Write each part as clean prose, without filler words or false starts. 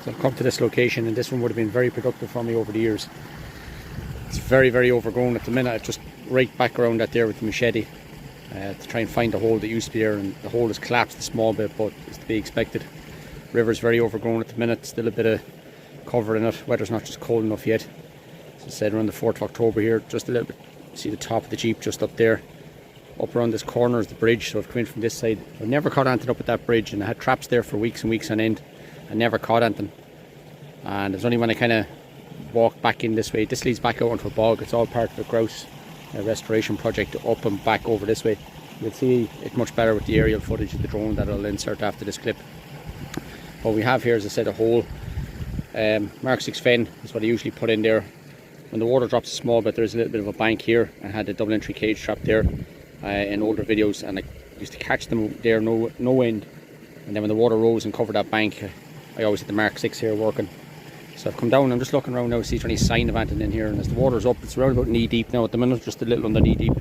So I've come to this location, and this one would have been very productive for me over the years. It's very, very overgrown at the minute. I've just raked back around that there with the machete to try and find the hole that used to be there, and the hole has collapsed a small bit, but it's to be expected. River's very overgrown at the minute, still a bit of cover in it. Weather's not just cold enough yet. As I said, around the 4th of October here, just a little bit. See the top of the Jeep just up there. Up around this corner is the bridge, so I've come in from this side. I've never caught anything up at that bridge, and I had traps there for weeks and weeks on end. I never caught anything. And it's only when I kind of walk back in this way. This leads back out onto a bog. It's all part of the grouse restoration project up and back over this way. You'll see it much better with the aerial footage of the drone that I'll insert after this clip. What we have here, as I said, a hole. Mark 6 fen is what I usually put in there. When the water drops a small bit, there's a little bit of a bank here. I had a double entry cage trap there in older videos, and I used to catch them there no end. And then when the water rose and covered that bank, I always had the Mark 6 here working. So I've come down, I'm just looking around now to see if there's any sign of anything in here, and as the water's up, it's around about knee deep now at the minute, just a little under knee deep.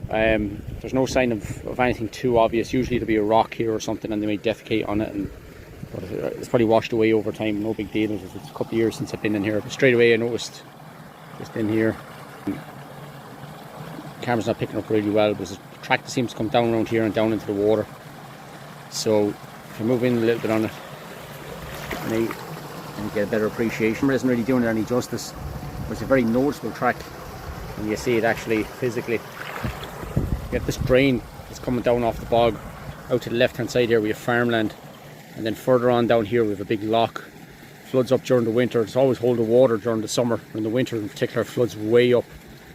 There's no sign of anything too obvious. Usually there'll be a rock here or something and they may defecate on it, but it's probably washed away over time, no big deal. It's a couple of years since I've been in here, but straight away I noticed just in here, the camera's not picking up really well, but there's a track that seems to come down around here and down into the water. So if you move in a little bit on it, and get a better appreciation. It isn't really doing it any justice, but it's a very noticeable track, and you see it actually physically. You get this drain that's coming down off the bog out to the left hand side here. We have farmland, and then further on down here we have a big loch. Floods up during the winter. It's always holding water during the summer. In the winter in particular, floods way up.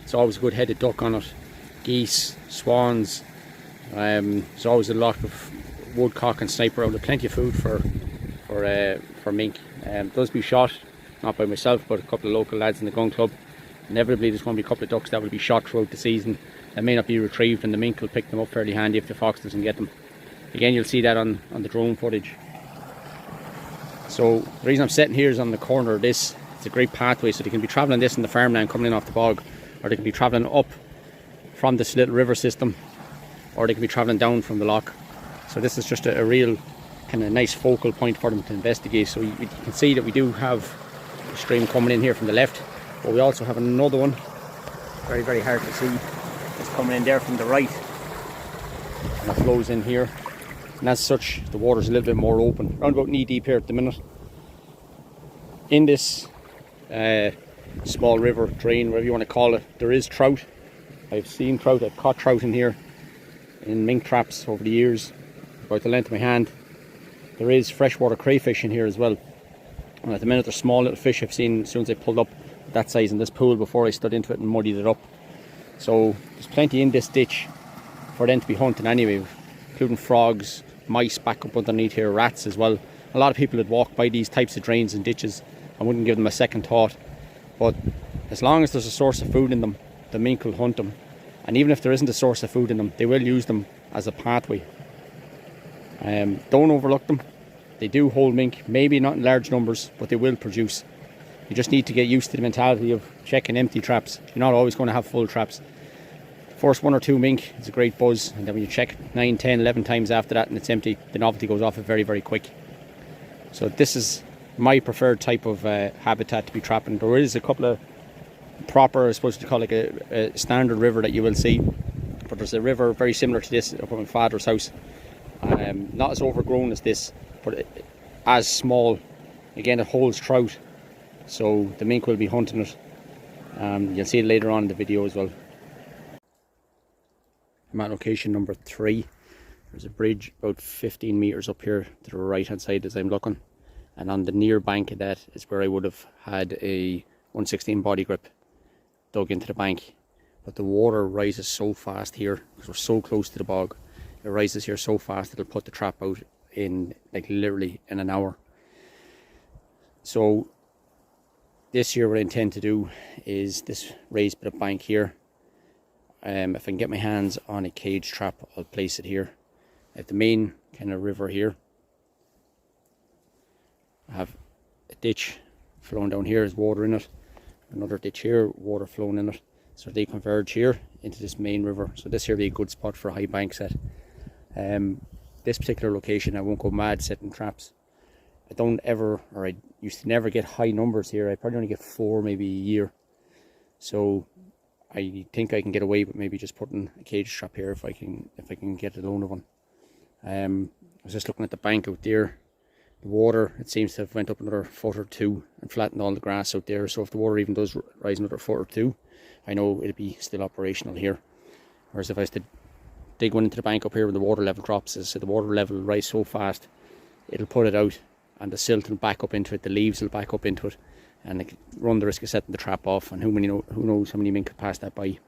It's always a good headed duck on it. Geese, swans. There's always a lot of woodcock and sniper out there. Plenty of food for mink. Those be shot, not by myself, but a couple of local lads in the gun club. Inevitably there's going to be a couple of ducks that will be shot throughout the season that may not be retrieved, and the mink will pick them up fairly handy if the fox doesn't get them. Again, you'll see that on the drone footage. So the reason I'm sitting here is on the corner of this. It's a great pathway, so they can be travelling this in the farmland coming in off the bog, or they can be travelling up from this little river system, or they can be travelling down from the loch. So this is just a real kind of nice focal point for them to investigate. So you can see that we do have a stream coming in here from the left, but we also have another one, very, very hard to see, it's coming in there from the right, and it flows in here. And as such, the water's a little bit more open, around about knee deep here at the minute. In this small river, drain, whatever you want to call it, there is trout. I've seen trout, I've caught trout in here in mink traps over the years, about the length of my hand. There is freshwater crayfish in here as well, and at the minute there's small little fish I've seen as soon as I pulled up that size in this pool before I stood into it and muddied it up. So there's plenty in this ditch for them to be hunting anyway, including frogs, mice back up underneath here, rats as well. A lot of people that walk by these types of drains and ditches, I wouldn't give them a second thought, but as long as there's a source of food in them, the mink will hunt them. And even if there isn't a source of food in them, they will use them as a pathway. Don't overlook them. They do hold mink, maybe not in large numbers, but they will produce. You just need to get used to the mentality of checking empty traps. You're not always going to have full traps. First 1 or 2 mink is a great buzz, and then when you check 9, 10, 11 times after that and it's empty, the novelty goes off it very, very quick. So this is my preferred type of habitat to be trapping. There is a couple of proper, I suppose you call it like a standard river that you will see, but there's a river very similar to this up at my father's house. Not as overgrown as this, but as small. Again, it holds trout, so the mink will be hunting it. You'll see it later on in the video as well. I'm at location number 3. There's a bridge about 15 metres up here to the right hand side as I'm looking, and on the near bank of that is where I would have had a 116 body grip dug into the bank. But the water rises so fast here because we're so close to the bog. It rises here so fast it'll put the trap out in like literally in an hour. So this year what I intend to do is this raised bit of bank here. If I can get my hands on a cage trap, I'll place it here at the main kind of river here. I have a ditch flowing down here, there's water in it. Another ditch here, water flowing in it. So they converge here into this main river. So this here will be a good spot for a high bank set. This particular location, I won't go mad setting traps. I don't ever, or I used to never get high numbers here. I probably only get 4 maybe a year. So I think I can get away with maybe just putting a cage trap here if I can get a loan of one. I was just looking at the bank out there. The water, it seems to have went up another foot or two and flattened all the grass out there. So if the water even does rise another foot or two, I know it'll be still operational here. Whereas if I was to dig one into the bank up here when the water level drops, as I said, the water level will rise so fast, it'll put it out and the silt will back up into it, the leaves will back up into it, and it could run the risk of setting the trap off, and who knows how many mink could pass that by.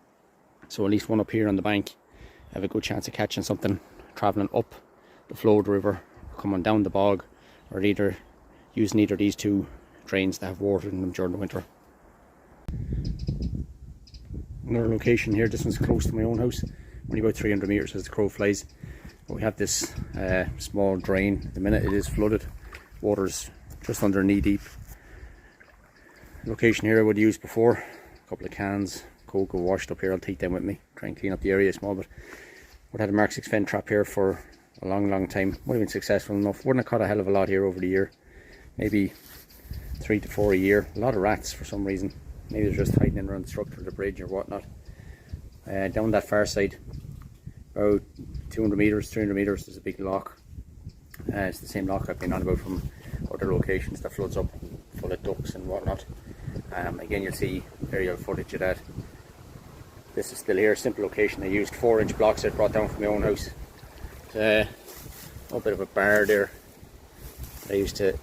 So at least one up here on the bank, I have a good chance of catching something travelling up the flow of the river, coming down the bog, or using either of these two drains that have water in them during the winter. Another location here, this one's close to my own house, only about 300 metres as the crow flies. But we have this small drain. At the minute it is flooded, water's just under knee deep. Location here I would have used before, a couple of cans, cocoa washed up here. I'll take them with me, try and clean up the area small bit. Would have had a Mark 6 fen trap here for a long time. Would have been successful enough. Wouldn't have caught a hell of a lot here over the year, maybe 3 to 4 a year. A lot of rats for some reason. Maybe they're just hiding in around the structure of the bridge or whatnot. Down that far side, about 200 metres, 300 metres, there's a big lock. It's the same lock I've been on about from other locations that floods up, full of ducks and whatnot. Again, you'll see aerial footage of that. This is still here, simple location. I used 4-inch blocks I brought down from my own house. A bit of a bar there I used to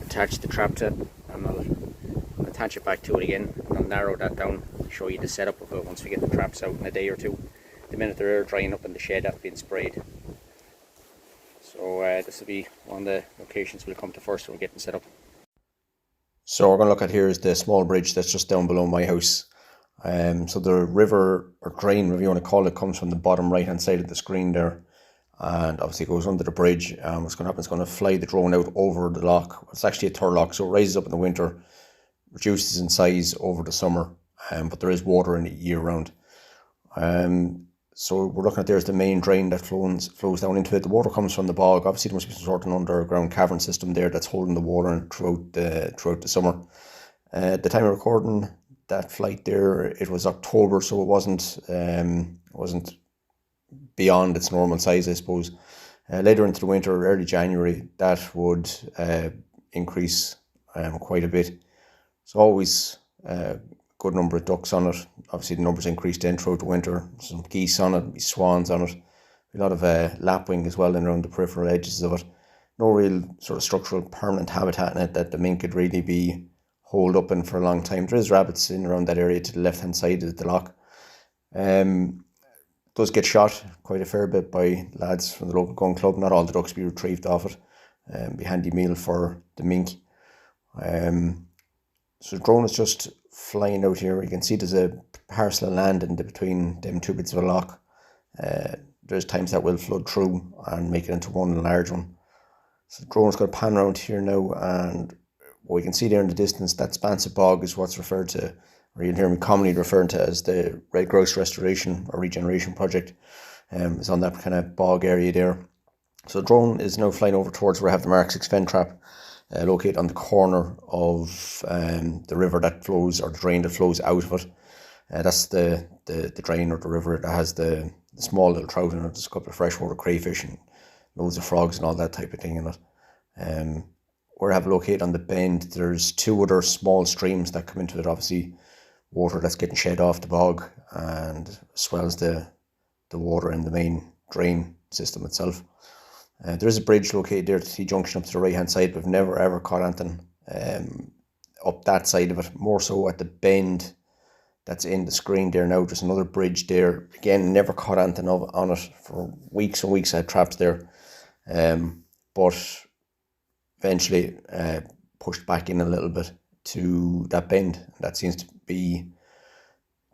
attach the trap to, and I'll attach it back to it again, and I'll narrow that down, show you the setup of it once we get the traps out in a day or two. The minute they're drying up in the shed after being sprayed. So this will be one of the locations we'll come to first when we're getting set up. So what we're going to look at here is the small bridge that's just down below my house. So the river, or drain, whatever you want to call it, comes from the bottom right hand side of the screen there, and obviously goes under the bridge. What's going to happen is going to fly the drone out over the lock. It's actually a third lock, so it rises up in the winter, reduces in size over the summer, but there is water in it year round. So we're looking at there's the main drain that flows down into it. The water comes from the bog. Obviously there must be some sort of underground cavern system there that's holding the water in throughout the summer. At the time of recording that flight there, it was October, so it wasn't beyond its normal size, I suppose. Later into the winter, early January, that would increase quite a bit. So always good number of ducks on it. Obviously the numbers increased in throughout the winter. Some geese on it, swans on it, a lot of lapwing as well in around the peripheral edges of it. No real sort of structural permanent habitat in it that the mink could really be holed up in for a long time. There is rabbits in around that area to the left hand side of the lock. Does get shot quite a fair bit by lads from the local gun club. Not all the ducks be retrieved off it. Be handy meal for the mink. So the drone is just flying out here. You can see there's a parcel of land in between them two bits of a lock. There's times that will flood through and make it into one large one. So the drone's going to pan around here now, and what we can see there in the distance, that Spansa bog is what's referred to, or you'll hear me commonly referring to as the Red Grouse Restoration or Regeneration Project. It's on that kind of bog area there. So the drone is now flying over towards where I have the Mark 6 fen trap, located on the corner of the river that flows, or the drain that flows out of it. That's the drain or the river that has the small little trout in it. There's a couple of freshwater crayfish and loads of frogs and all that type of thing in it. Where I have it located on the bend, there's two other small streams that come into it. Obviously water that's getting shed off the bog and swells the water in the main drain system itself. There is a bridge located there at the T junction up to the right hand side, but I've never ever caught anything up that side of it. More so at the bend that's in the screen there now. There's another bridge there. Again, never caught anything on it for weeks and weeks. I had traps there, but eventually pushed back in a little bit to that bend. That seems to be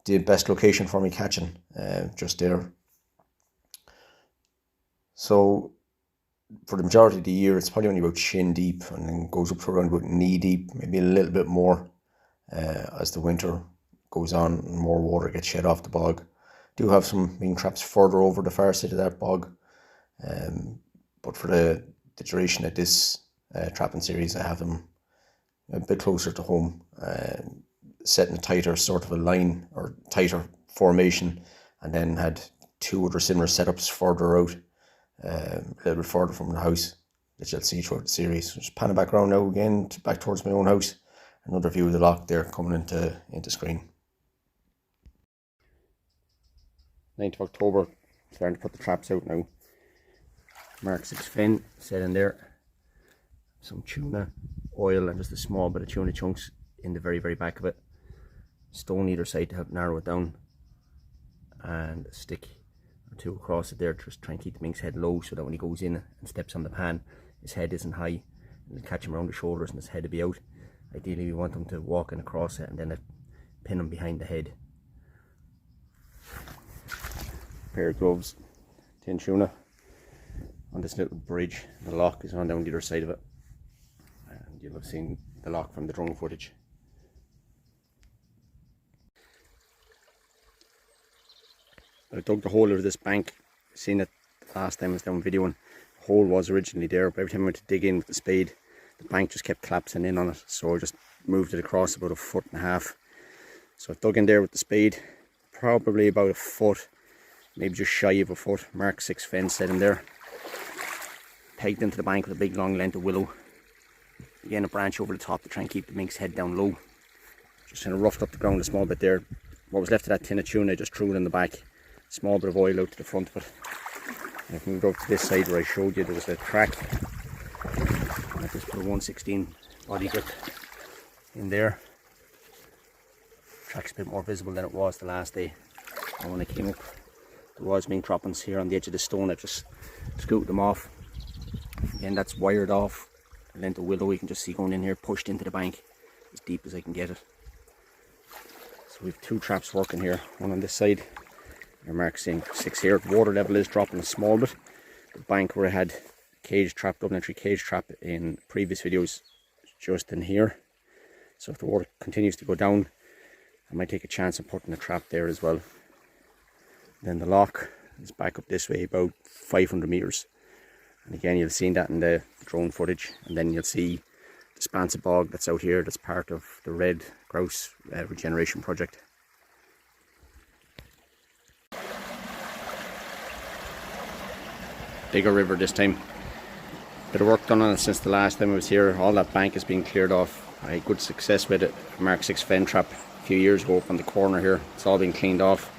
the best location for me catching, just there. So for the majority of the year, it's probably only about shin deep, and then goes up to around about knee deep, maybe a little bit more as the winter goes on and more water gets shed off the bog. Do have some mink traps further over the far side of that bog, but for the duration of this trapping series, I have them a bit closer to home, set in a tighter sort of a line or tighter formation, and then had two other similar setups further out, a little bit further from the house, that you'll see throughout the series. Just panning back around now again, back towards my own house. Another view of the loch there coming into screen. 9th of October, starting to put the traps out now. Mark 6 fin set in there. Some tuna, oil, and just a small bit of tuna chunks in the very back of it. Stone either side to help narrow it down, and a stick or two across it there to just try and keep the mink's head low, so that when he goes in and steps on the pan, his head isn't high, and catch him around the shoulders and his head to be out. Ideally we want him to walk in across it and then pin him behind the head. Pair of gloves, tin tuna on this little bridge. The loch is on down the other side of it, and you'll have seen the loch from the drone footage. I dug the hole out of this bank. Seen it last time I was down videoing. The hole was originally there, but every time I went to dig in with the spade, the bank just kept collapsing in on it, so I just moved it across about 1.5 feet. So I dug in there with the spade, probably about 1 foot, maybe just shy of 1 foot. Mark 6 fence set in there, pegged into the bank with a big long length of willow. Again, a branch over the top to try and keep the mink's head down low. Just kind of roughed up the ground a small bit there. What was left of that tin of tuna, I just threw it in the back. Small bit of oil out to the front of it. And I've moved over to this side where I showed you there was a crack. And I just put a 1/16 body grip in there. Track's a bit more visible than it was the last day. And when I came up, there was mink droppings here on the edge of the stone. I just scooted them off. Again, that's wired off. A length of willow you can just see going in here, pushed into the bank as deep as I can get it. So we have 2 traps working here, one on this side. Your Mark 6 here. The water level is dropping a small bit. The bank where I had cage trap, double entry cage trap in previous videos, just in here. So if the water continues to go down, I might take a chance of putting a trap there as well. Then the loch is back up this way about 500 meters. And again, you'll see that in the drone footage. And then you'll see the Spansa bog that's out here, that's part of the red grouse regeneration project. Bigger river this time. Bit of work done on it since the last time I was here. All that bank is being cleared off. I had good success with it. Mark 6 fen trap a few years ago up on the corner here. It's all been cleaned off.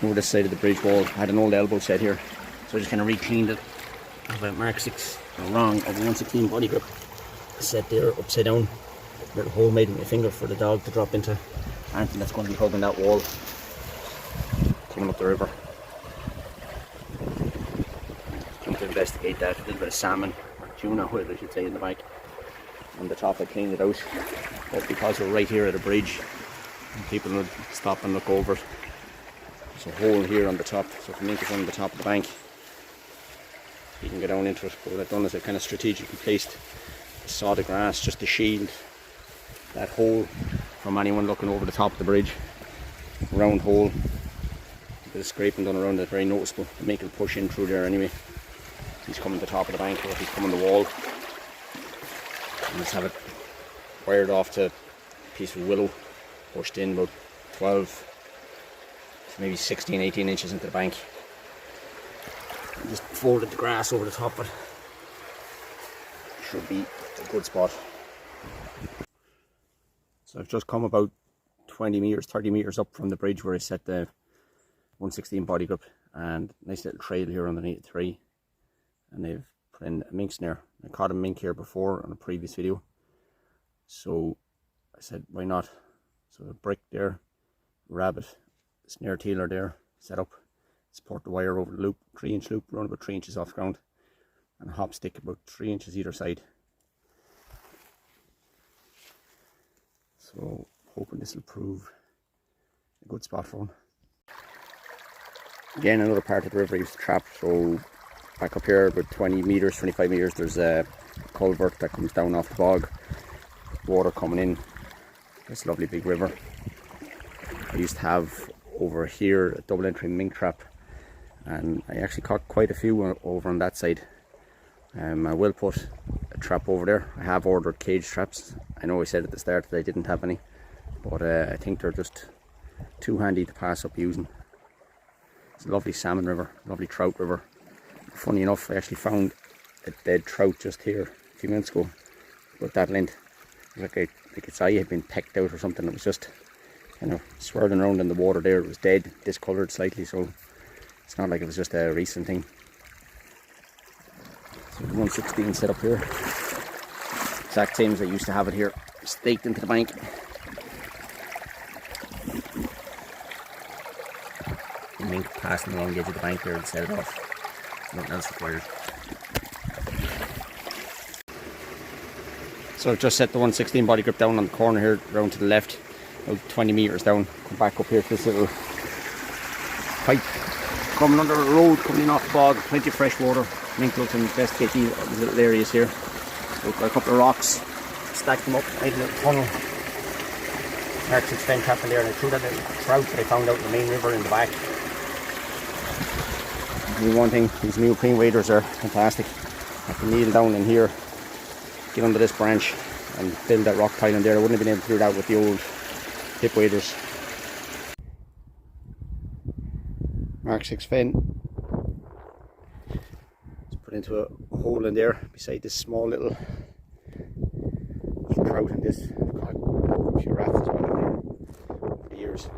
Over this side of the bridge wall, I had an old elbow set here, so I just kind of re-cleaned it. I have a Mark 6, wrong, of 1/16 body grip set there upside down. Little hole made with my finger for the dog to drop into. Anything that's going to be hugging that wall coming up the river. Going to investigate that. A little bit of salmon, or tuna, whatever I should say, in the bank. On the top I cleaned it out, but because we're right here at a bridge, people would stop and look over it. There's a hole here on the top, so if the mink is on the top of the bank, you can get down into it. But what I've done is I've kind of strategically placed the sod of grass just to shield that hole from anyone looking over the top of the bridge. Round hole, a bit of scraping done around it, very noticeable. The mink will push in through there anyway. He's coming to the top of the bank, or if he's coming the wall. And just have it wired off to a piece of willow, pushed in about 12, maybe 16, 18 inches into the bank. And just folded the grass over the top of it. Should be a good spot. So I've just come about 20 meters, 30 meters up from the bridge where I set the 1/16 body grip, and nice little trail here underneath the tree. And they've put in a mink snare. I caught a mink here before on a previous video, so I said why not. So a brick there, rabbit, snare tealer there, set up, support the wire over the loop, 3-inch loop, around about 3 inches off the ground, and a hop stick about 3 inches either side. So hoping this will prove a good spot for one. Again, another part of the river I used to trap. So back up here about 20 meters, 25 meters, there's a culvert that comes down off the bog, water coming in. This lovely big river. I used to have over here a double entry mink trap, and I actually caught quite a few over on that side. I will put a trap over there. I have ordered cage traps. I know I said at the start that I didn't have any, but I think they're just too handy to pass up using. It's a lovely salmon river, lovely trout river. Funny enough, I actually found a dead trout just here a few minutes ago, about that length. It was like its eye had been pecked out or something. It was just kind of swirling around in the water there. It was dead, discoloured slightly, so it's not like it was just a recent thing. So the 116 set up here, exact same as I used to have it here, staked into the bank. The mink passing along the edge of the bank there and set it off. Nothing else required. So I've just set the 116 body grip down on the corner here, round to the left, about 20 metres down. Come back up here to this little pipe coming under the road, coming in off the bog, plenty of fresh water. Mink loves to investigate these little areas here. So we've got a couple of rocks, stacked them up, made a little tunnel. Mark 6 Fen trap in there, and I threw that little trout that I found out in the main river in the back. And one thing, these neoprene waders are fantastic. I can kneel down in here, get under this branch and build that rock pile in there. I wouldn't have been able to do that with the old hip waders. Mark 6 Fen. It's put into a hole in there beside this small little trout and this. I've caught a few rats as well in there over the years.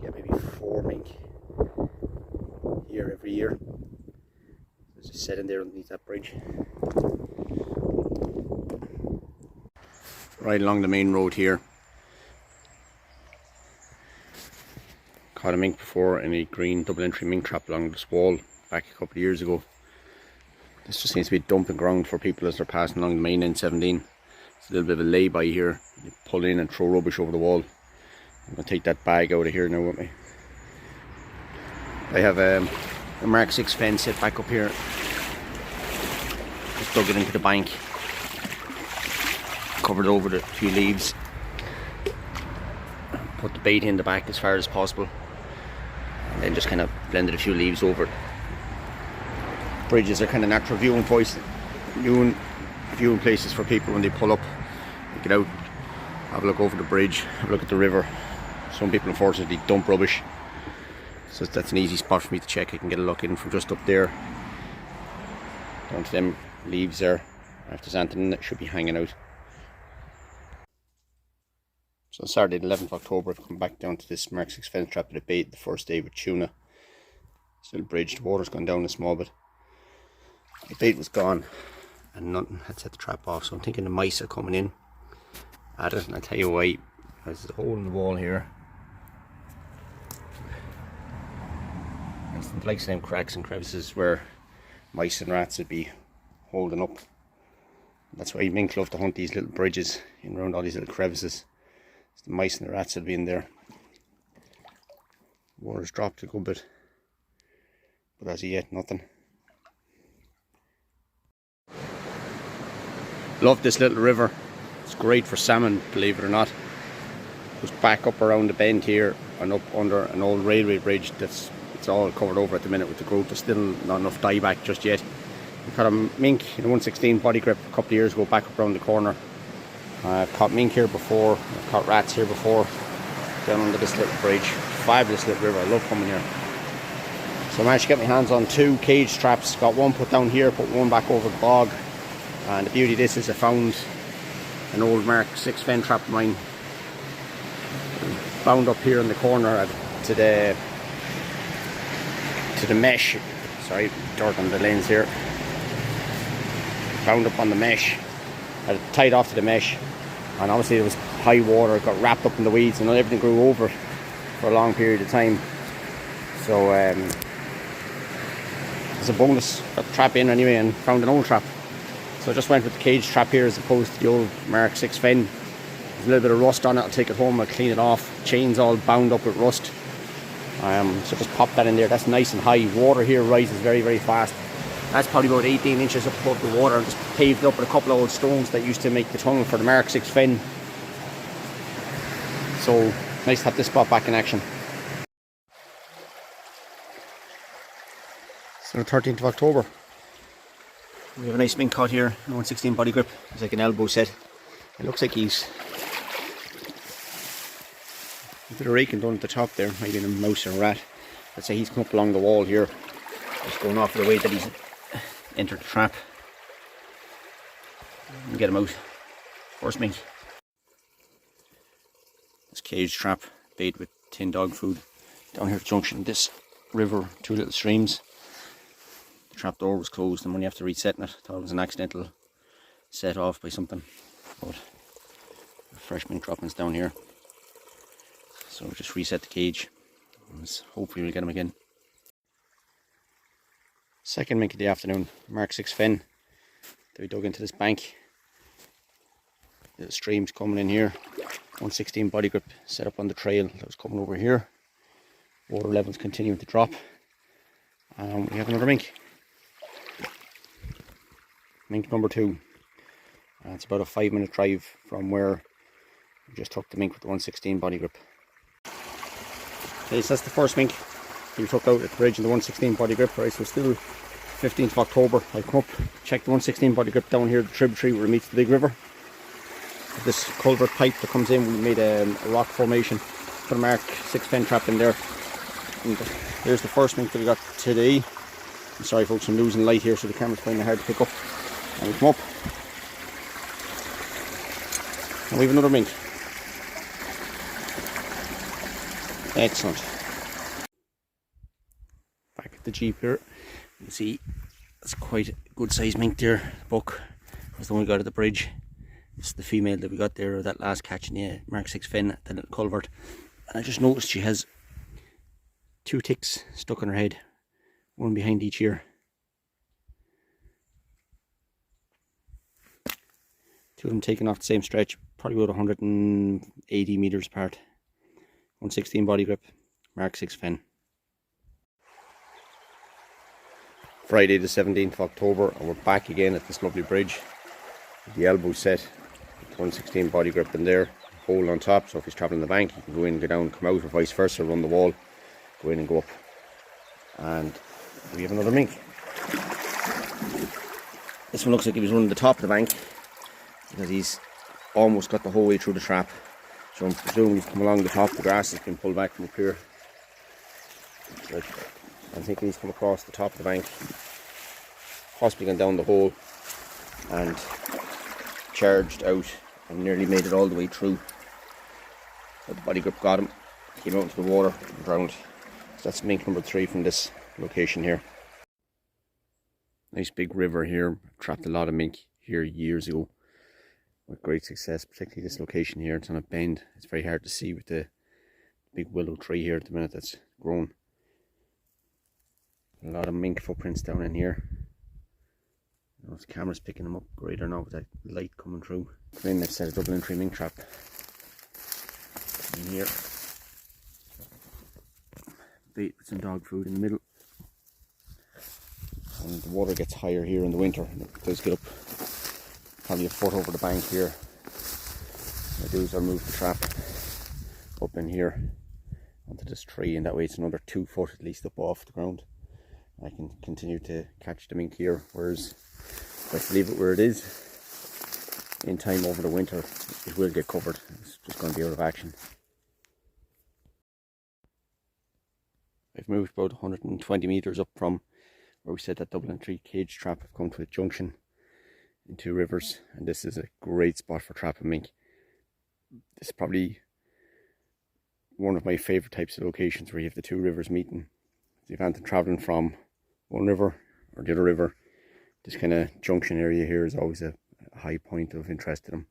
Get maybe 4 mink here every year. It's just set in there underneath that bridge. Right along the main road here. Caught a mink before in a green double entry mink trap along this wall back a couple of years ago. This just seems to be dumping ground for people as they're passing along the main N17. It's a little bit of a lay-by here. You pull in and throw rubbish over the wall. I'm going to take that bag out of here now with me. I have a Mark 6 Fen set back up here. Just dug it into the bank. Covered over the few leaves. Put the bait in the back as far as possible. And then just kind of blended a few leaves over it. Bridges are kind of natural viewing places for people when they pull up. They get out, have a look over the bridge, have a look at the river. Some people unfortunately dump rubbish. So that's an easy spot for me to check. I can get a look in from just up there. Down to them leaves there. If there's anything that should be hanging out. So Saturday the 11th of October I've come back down to this Mark 6 Fen trap with a bait the first day with tuna. Still bridge, the water's gone down a small bit. The bait was gone and nothing had set the trap off, so I'm thinking the mice are coming in at it, and I'll tell you why. There's a hole in the wall here. There's the likes of them cracks and crevices where mice and rats would be holding up. That's why mink love to hunt these little bridges in around all these little crevices. The mice and the rats would be in there. Water's dropped a good bit, but as of yet, nothing. Love this little river. It's great for salmon, believe it or not. Just back up around the bend here and up under an old railway bridge that's it's all covered over at the minute with the growth. There's still not enough dieback just yet. We caught a mink in a 116 body grip a couple of years ago back up around the corner. I've caught mink here before, I've caught rats here before, down under this little bridge. Fabulous little river, I love coming here. So I managed to get my hands on 2 cage traps. Got one put down here, put one back over the bog. And the beauty of this is I found an old Mark 6 Fen trap of mine bound up here in the corner to the mesh. Sorry, dirt on the lens here. Bound up on the mesh. I had it tied off to the mesh, and obviously there was high water, it got wrapped up in the weeds and everything grew over for a long period of time. So it's a bonus. Got the trap in anyway and found an old trap. So I just went with the cage trap here as opposed to the old Mark 6 Fen. There's a little bit of rust on it. I'll take it home, I'll clean it off. Chain's all bound up with rust. So just pop that in there. That's nice and high. Water here rises very, very fast. That's probably about 18 inches up above the water, and just paved up with a couple of old stones that used to make the tunnel for the Mark 6 Fen. So nice to have this spot back in action. So the 13th of October. We have a nice mink caught here, 116 body grip. It's like an elbow set. It looks like he's a bit of raking done at the top there, maybe a mouse or a rat. Let's say he's come up along the wall here, just going off the way that he's entered the trap. And get him out. First mink. This cage trap, bait with tin dog food. Down here at the junction, this river, two little streams. The trap door was closed, and when you have to reset it, thought it was an accidental set off by something. But fresh mink droppings down here. So just reset the cage. Hopefully we'll get him again. Second mink of the afternoon, Mark 6 Fen. They dug into this bank. Little streams coming in here. 116 body grip set up on the trail that was coming over here. Water levels continuing to drop. And we have another mink. Mink number 2. It's about a 5-minute drive from where we just took the mink with the 116 body grip. Okay, so that's the first mink we took out at the bridge in the 116 body grip. Right, so still 15th of October. I'll come up, check the 116 body grip down here, the tributary where it meets the big river. This culvert pipe that comes in, we made a rock formation, put a Mark 6 Fen trap in there. And here's the first mink that we got today. I'm sorry folks, I'm losing light here, so the camera's kind of hard to pick up. And we come up, and we have another mink. Excellent. Back at the jeep here, you can see that's quite a good sized mink there. The buck was the one we got at the bridge. This is the female that we got there, that last catch in the Mark 6 Fen at the little culvert. And I just noticed she has 2 ticks stuck on her head, one behind each ear. 2 of them taken off the same stretch, probably about 180 meters apart. 116 body grip, Mark 6 Fen. Friday the 17th of October, and we're back again at this lovely bridge. The elbow set, 116 body grip in there, hole on top, so if he's travelling the bank, he can go in, go down, come out, or vice versa, run the wall, go in and go up. And we have another mink. This one looks like he was running the top of the bank, because he's almost got the whole way through the trap. So I'm presuming he's come along the top, the grass has been pulled back from up here. So I'm thinking he's come across the top of the bank, possibly gone down the hole, and charged out and nearly made it all the way through. So the body grip got him, came out into the water and drowned. So that's mink number 3 from this location here. Nice big river here. Trapped a lot of mink here years ago with great success, particularly this location here. It's on a bend. It's very hard to see with the big willow tree here at the minute that's grown. A lot of mink footprints down in here. I don't know if the camera's picking them up great or not with that light coming through. Then they've set a double entry mink trap in here. Bait with some dog food in the middle. And the water gets higher here in the winter, and it does get up probably a foot over the bank here. What I do is I'll move the trap up in here onto this tree, and that way it's another 2 foot at least up off the ground. I can continue to catch the mink here, whereas if I leave it where it is, in time over the winter it will get covered. It's just going to be out of action. I've moved about 120 meters up from where we set that double entry cage trap. I've come to a junction in 2 rivers, and this is a great spot for trapping mink. This is probably one of my favourite types of locations where you have the 2 rivers meeting. If you've anything travelling from one river or the other river, this kind of junction area here is always a high point of interest to them.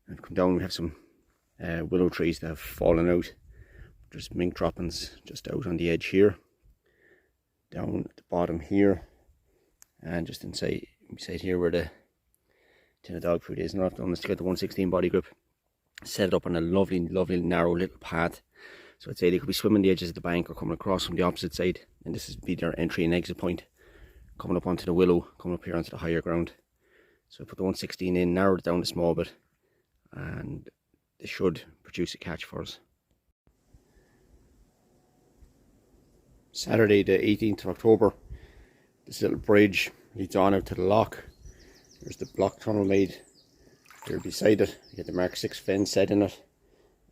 I've come down, we have some willow trees that have fallen out. There's mink droppings just out on the edge here, down at the bottom here, and just inside here where the tin of dog food is. And what I've done is to get the 116 body grip, set it up on a lovely narrow little path. So I'd say they could be swimming the edges of the bank or coming across from the opposite side, and this would be their entry and exit point, coming up onto the willow, coming up here onto the higher ground. So I put the 116 in, narrowed it down a small bit, and this should produce a catch for us. Saturday the 18th of October, this little bridge leads on out to the loch. There's the block tunnel made here beside it. You get the Mark 6 fence set in it.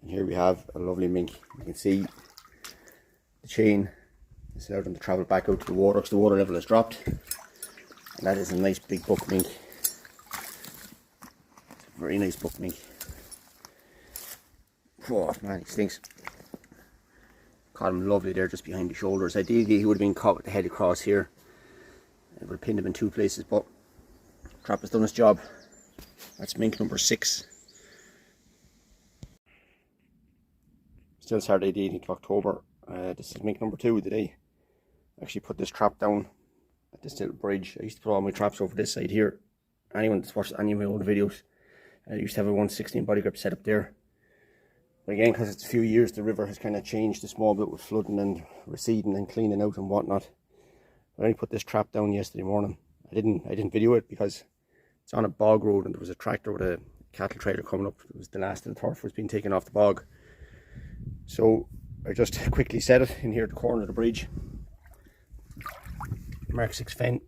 And here we have a lovely mink. You can see the chain is allowed them to travel back out to the water because the water level has dropped. And that is a nice big buck mink. It's a very nice buck mink. Oh man, he stinks. Caught him lovely there just behind the shoulders. Ideally he would have been caught with the head across here. It would have pinned him in two places, but trap has done its job. That's mink number 6. Still Saturday the 18th of October. This is mink number 2 of the day. I actually put this trap down at this little bridge. I used to put all my traps over this side here. Anyone that's watched any of my old videos, I used to have a 1/16 body grip set up there. But again, because it's a few years, the river has kind of changed a small bit with flooding and receding and cleaning out and whatnot. I only put this trap down yesterday morning. I didn't video it because it's on a bog road and there was a tractor with a cattle trailer coming up. It was the last of the turf was being taken off the bog. So I just quickly set it in here at the corner of the bridge. Mark 6 fen.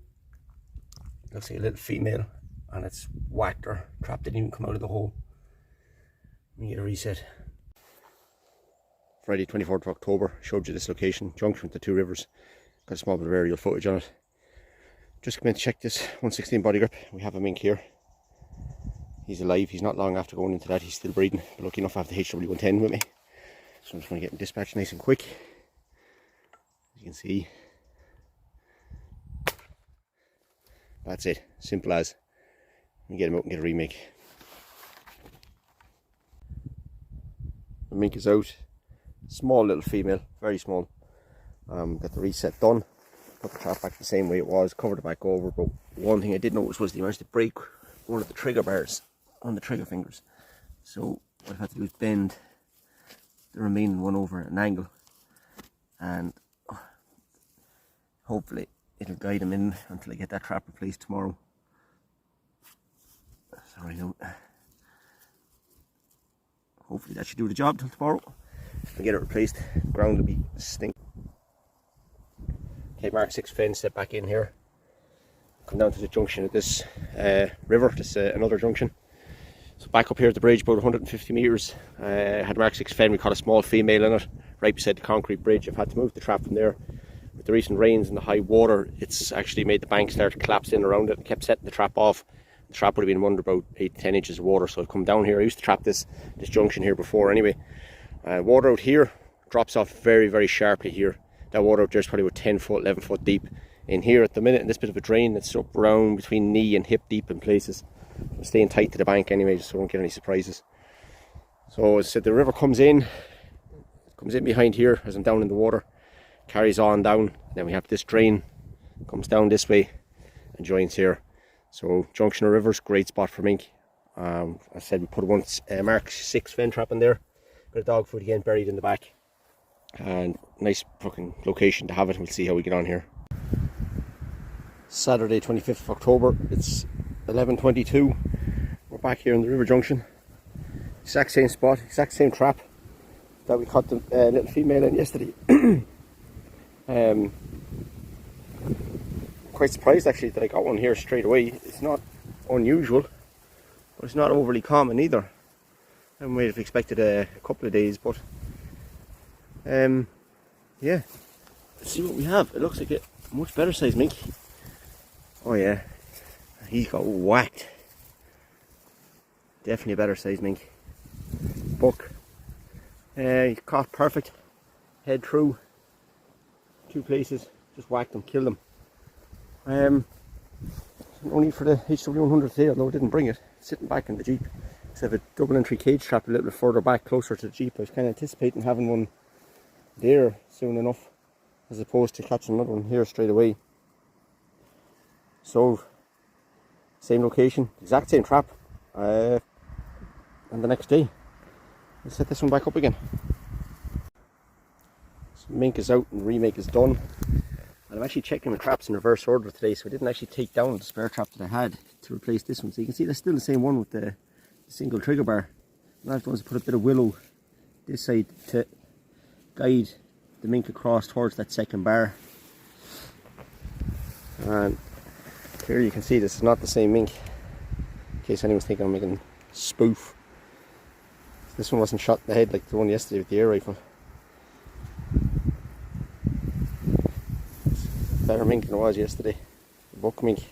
Looks like a little female and it's whacked her. Trap didn't even come out of the hole. Let me get a reset. Friday 24th of October, showed you this location, junction with the two rivers. Got a small bit of aerial footage on it. Just come in to check this 1/16 body grip. We have a mink here. He's alive, he's not long after going into that, he's still breathing. But lucky enough I have the HW110 with me. So I'm just going to get him dispatched nice and quick. As you can see. That's it, simple as. Let me get him out and get a remake. The mink is out. Small little female, very small. Got the reset done. Put the trap back the same way it was, covered it back over. But one thing I did notice was they managed to break one of the trigger bars on the trigger fingers. So what I've had to do is bend the remaining one over at an angle. And hopefully it'll guide them in until I get that trap replaced tomorrow. Sorry, no. Hopefully that should do the job till tomorrow. And get it replaced. The ground will be stink. Okay, Mark 6 fence set back in here. Come down to the junction of this river. This another junction. So back up here at the bridge, about 150 metres. Had Mark 6 fen. We caught a small female in it, right beside the concrete bridge. I've had to move the trap from there. With the recent rains and the high water, it's actually made the bank start to collapse in around it and kept setting the trap off. The trap would have been under about 8 to 10 inches of water, so I've come down here. I used to trap this junction here before anyway. Water out here drops off very, very sharply here. That water out there is probably about 10 foot, 11 foot deep. In here at the minute, in this bit of a drain, it's up around between knee and hip deep in places. I'm staying tight to the bank anyway, just so I don't get any surprises. So as I said, the river comes in behind here as I'm down in the water, carries on down, and then we have this drain, comes down this way and joins here. So junction of rivers, great spot for mink. As I said, we put one Mark 6 fen trap in there. Got a dog food again buried in the back. And nice fucking location to have it. We'll see how we get on here. Saturday 25th of October. It's 11:22. We're back here in the river junction. Exact same spot, exact same trap that we caught the little female in yesterday. Quite surprised actually that I got one here straight away. It's not unusual, but it's not overly common either. I might have expected a couple of days, but yeah, let's see what we have. It looks like a much better sized mink. Oh yeah, he's got whacked. Definitely a better sized mink. Buck. He's caught perfect. Head through. 2 places. Just whacked him, killed him. No need for the HW100 today, although I didn't bring it. Sitting back in the Jeep. I have a double entry cage trap a little bit further back, closer to the Jeep. I was kind of anticipating having one there soon enough, as opposed to catching another one here straight away. So, same location, exact same trap, and the next day, let's set this one back up again. So mink is out and remake is done. And I'm actually checking my traps in reverse order today, so I didn't actually take down the spare trap that I had to replace this one. So you can see that's still the same one with the single trigger bar. And I've done is put a bit of willow this side to guide the mink across towards that second bar. And Here you can see this is not the same mink, in case anyone's thinking I'm making spoof. This one wasn't shot in the head like the one yesterday with the air rifle. It's a better mink than it was yesterday, the buck mink.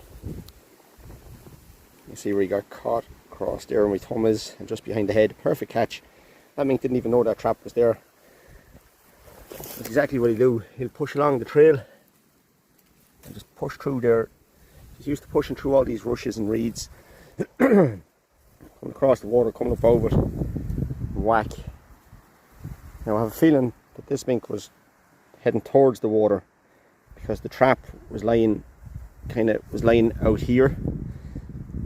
You see where he got caught across there where my thumb is, and just behind the head. Perfect catch. That mink didn't even know that trap was there. That's exactly what he'll do. He'll push along the trail and just push through there. He's used to pushing through all these rushes and reeds. Coming across the water, coming up over it, and whack. Now I have a feeling that this mink was heading towards the water because the trap was lying out here,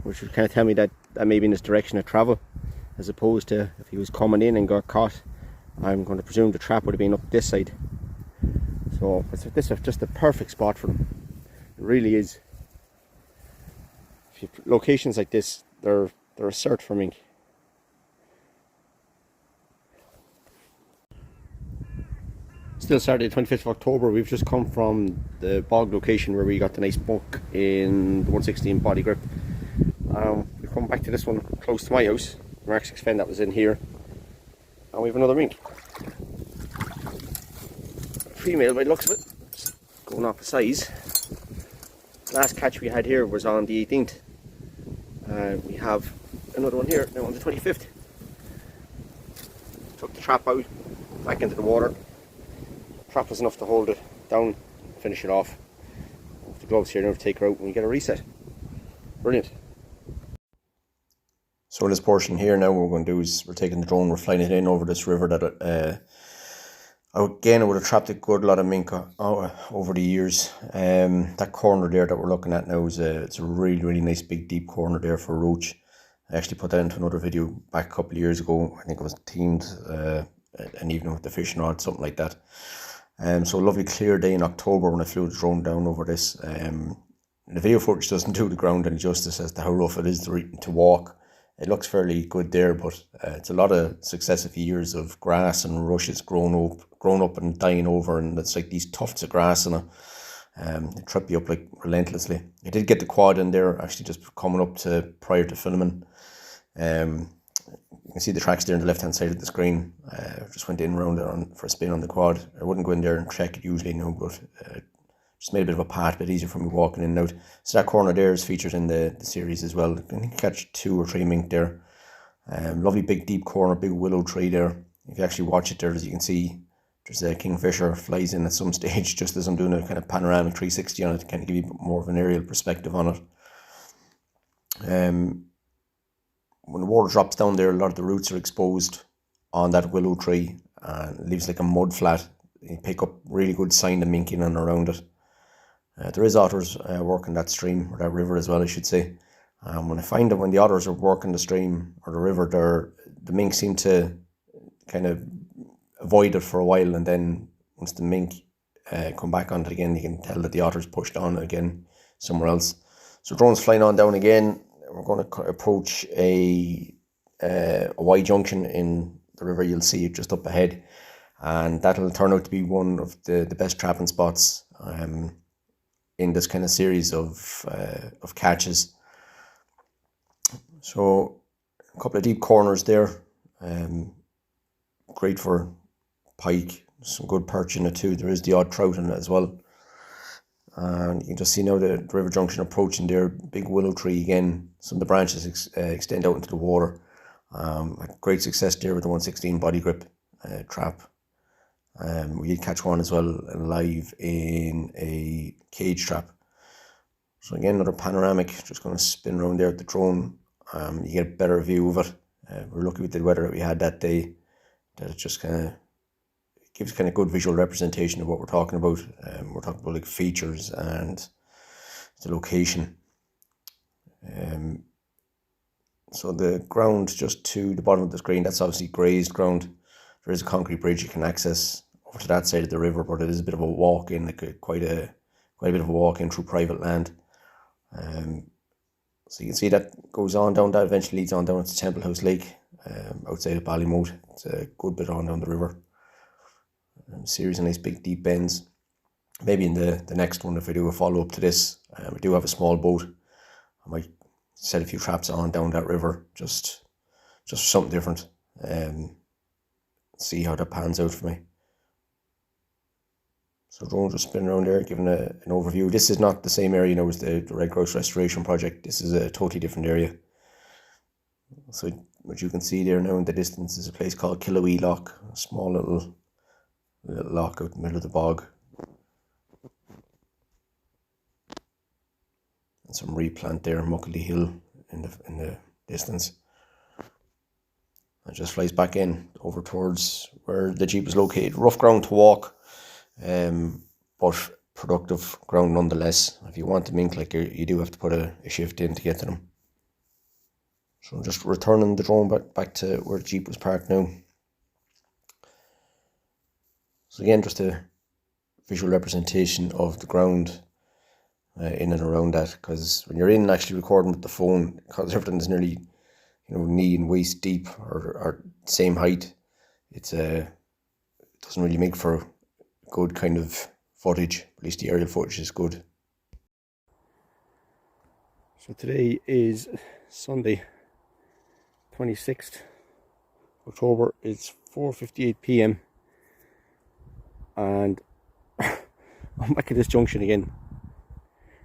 which would kind of tell me that may be in his direction of travel, as opposed to if he was coming in and got caught. I'm going to presume the trap would have been up this side. So this is just a perfect spot for them. It really is. Locations like this, they're a search for mink. Still Saturday, 25th of October. We've just come from the bog location where we got the nice buck in the 116 body grip. We've come back to this one close to my house, Mark 6 fen that was in here, and we have another mink. Female by the looks of it, just going off the size. Last catch we had here was on the 18th. We have another one here now on the 25th. Took the trap out, back into the water. Trap was enough to hold it down, finish it off. With the gloves here now to take her out when we get a reset. Brilliant. So in this portion here now, what we're going to do is we're taking the drone, we're flying it in over this river that again, I would have trapped a good lot of mink over the years. That corner there that we're looking at now is it's a really nice big deep corner there for roach. I actually put that into another video back a couple of years ago. I think it was themed an evening with the fishing rod, something like that. So a lovely clear day in October when I flew the drone down over this. The video footage doesn't do the ground any justice as to how rough it is to walk. It looks fairly good there, but it's a lot of successive years of grass and rushes grown up and dying over, and it's like these tufts of grass and it trip you up like relentlessly. I did get the quad in there, actually just coming up to prior to filming. You can see the tracks there on the left hand side of the screen. Just went in round it for a spin on the quad. I wouldn't go in there and check it usually, no, but just made a bit of a path, a bit easier for me walking in and out. So that corner there is featured in the series as well. I think you catch 2 or 3 mink there. Lovely big deep corner, big willow tree there. If you actually watch it there, as you can see, there's a kingfisher flies in at some stage just as I'm doing a kind of panoramic 360 on it to kind of give you more of an aerial perspective on it. When the water drops down there, a lot of the roots are exposed on that willow tree and it leaves like a mud flat. You pick up really good sign of mink in and around it. There is otters working that stream, or that river as well, I should say. When I find that when the otters are working the stream or the river, the mink seem to kind of avoid it for a while, and then once the mink come back on it again, you can tell that the otters pushed on again somewhere else. So drone's flying on down again. We're going to approach a Y junction in the river. You'll see it just up ahead, and that'll turn out to be one of the best trapping spots in this kind of series of catches. So a couple of deep corners there, great for pike, some good perch in it too. There is the odd trout in it as well. And you can just see now the river junction approaching there, big willow tree again. Some of the branches extend out into the water. Had great success there with the 116 body grip trap. We did catch one as well live in a cage trap. So again, another panoramic, just going to spin around there at the drone. You get a better view of it. We're lucky with the weather that we had that day, that it just kind of gives kind of good visual representation of what we're talking about. We're talking about like features and the location. So the ground just to the bottom of the screen, that's obviously grazed ground. There is a concrete bridge you can access over to that side of the river, but it is a bit of a walk in, like quite a bit of a walk in through private land. So you can see that goes on down, that eventually leads on down to Temple House Lake, outside of Ballymote. It's a good bit on down the river. Series of nice big deep bends. Maybe in the next one, if I do a follow up to this, we do have a small boat I might set a few traps on down that river, just something different. See how that pans out for me. So drone just spinning around there, giving an overview. This is not the same area, as the Red Grouse Restoration Project. This is a totally different area. So what you can see there now in the distance is a place called Killowee Loch, a small little loch out in the middle of the bog. And some replant there, Muckley Hill in the distance. And just flies back in over towards where the Jeep is located. Rough ground to walk, but productive ground nonetheless. If you want to mink, like, you do have to put a shift in to get to them. So I'm just returning the drone back to where the Jeep was parked now. So again, just a visual representation of the ground in and around that, because when you're in actually recording with the phone, because everything is nearly knee and waist deep or same height, it doesn't really make for good kind of footage. At least the aerial footage is good. So today is Sunday, 26th October. It's 4:58 p.m. and I'm back at this junction again.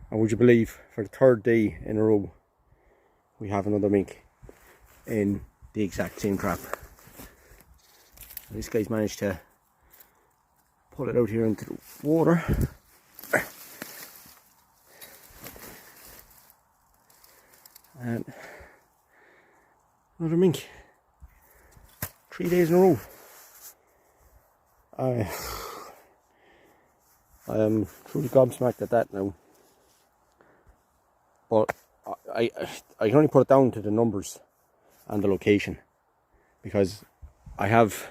And would you believe, for the third day in a row, we have another mink in the exact same trap. And this guy's managed to pull it out here into the water. And another mink. 3 days in a row. I am truly gobsmacked at that now. But I can only put it down to the numbers and the location, because I have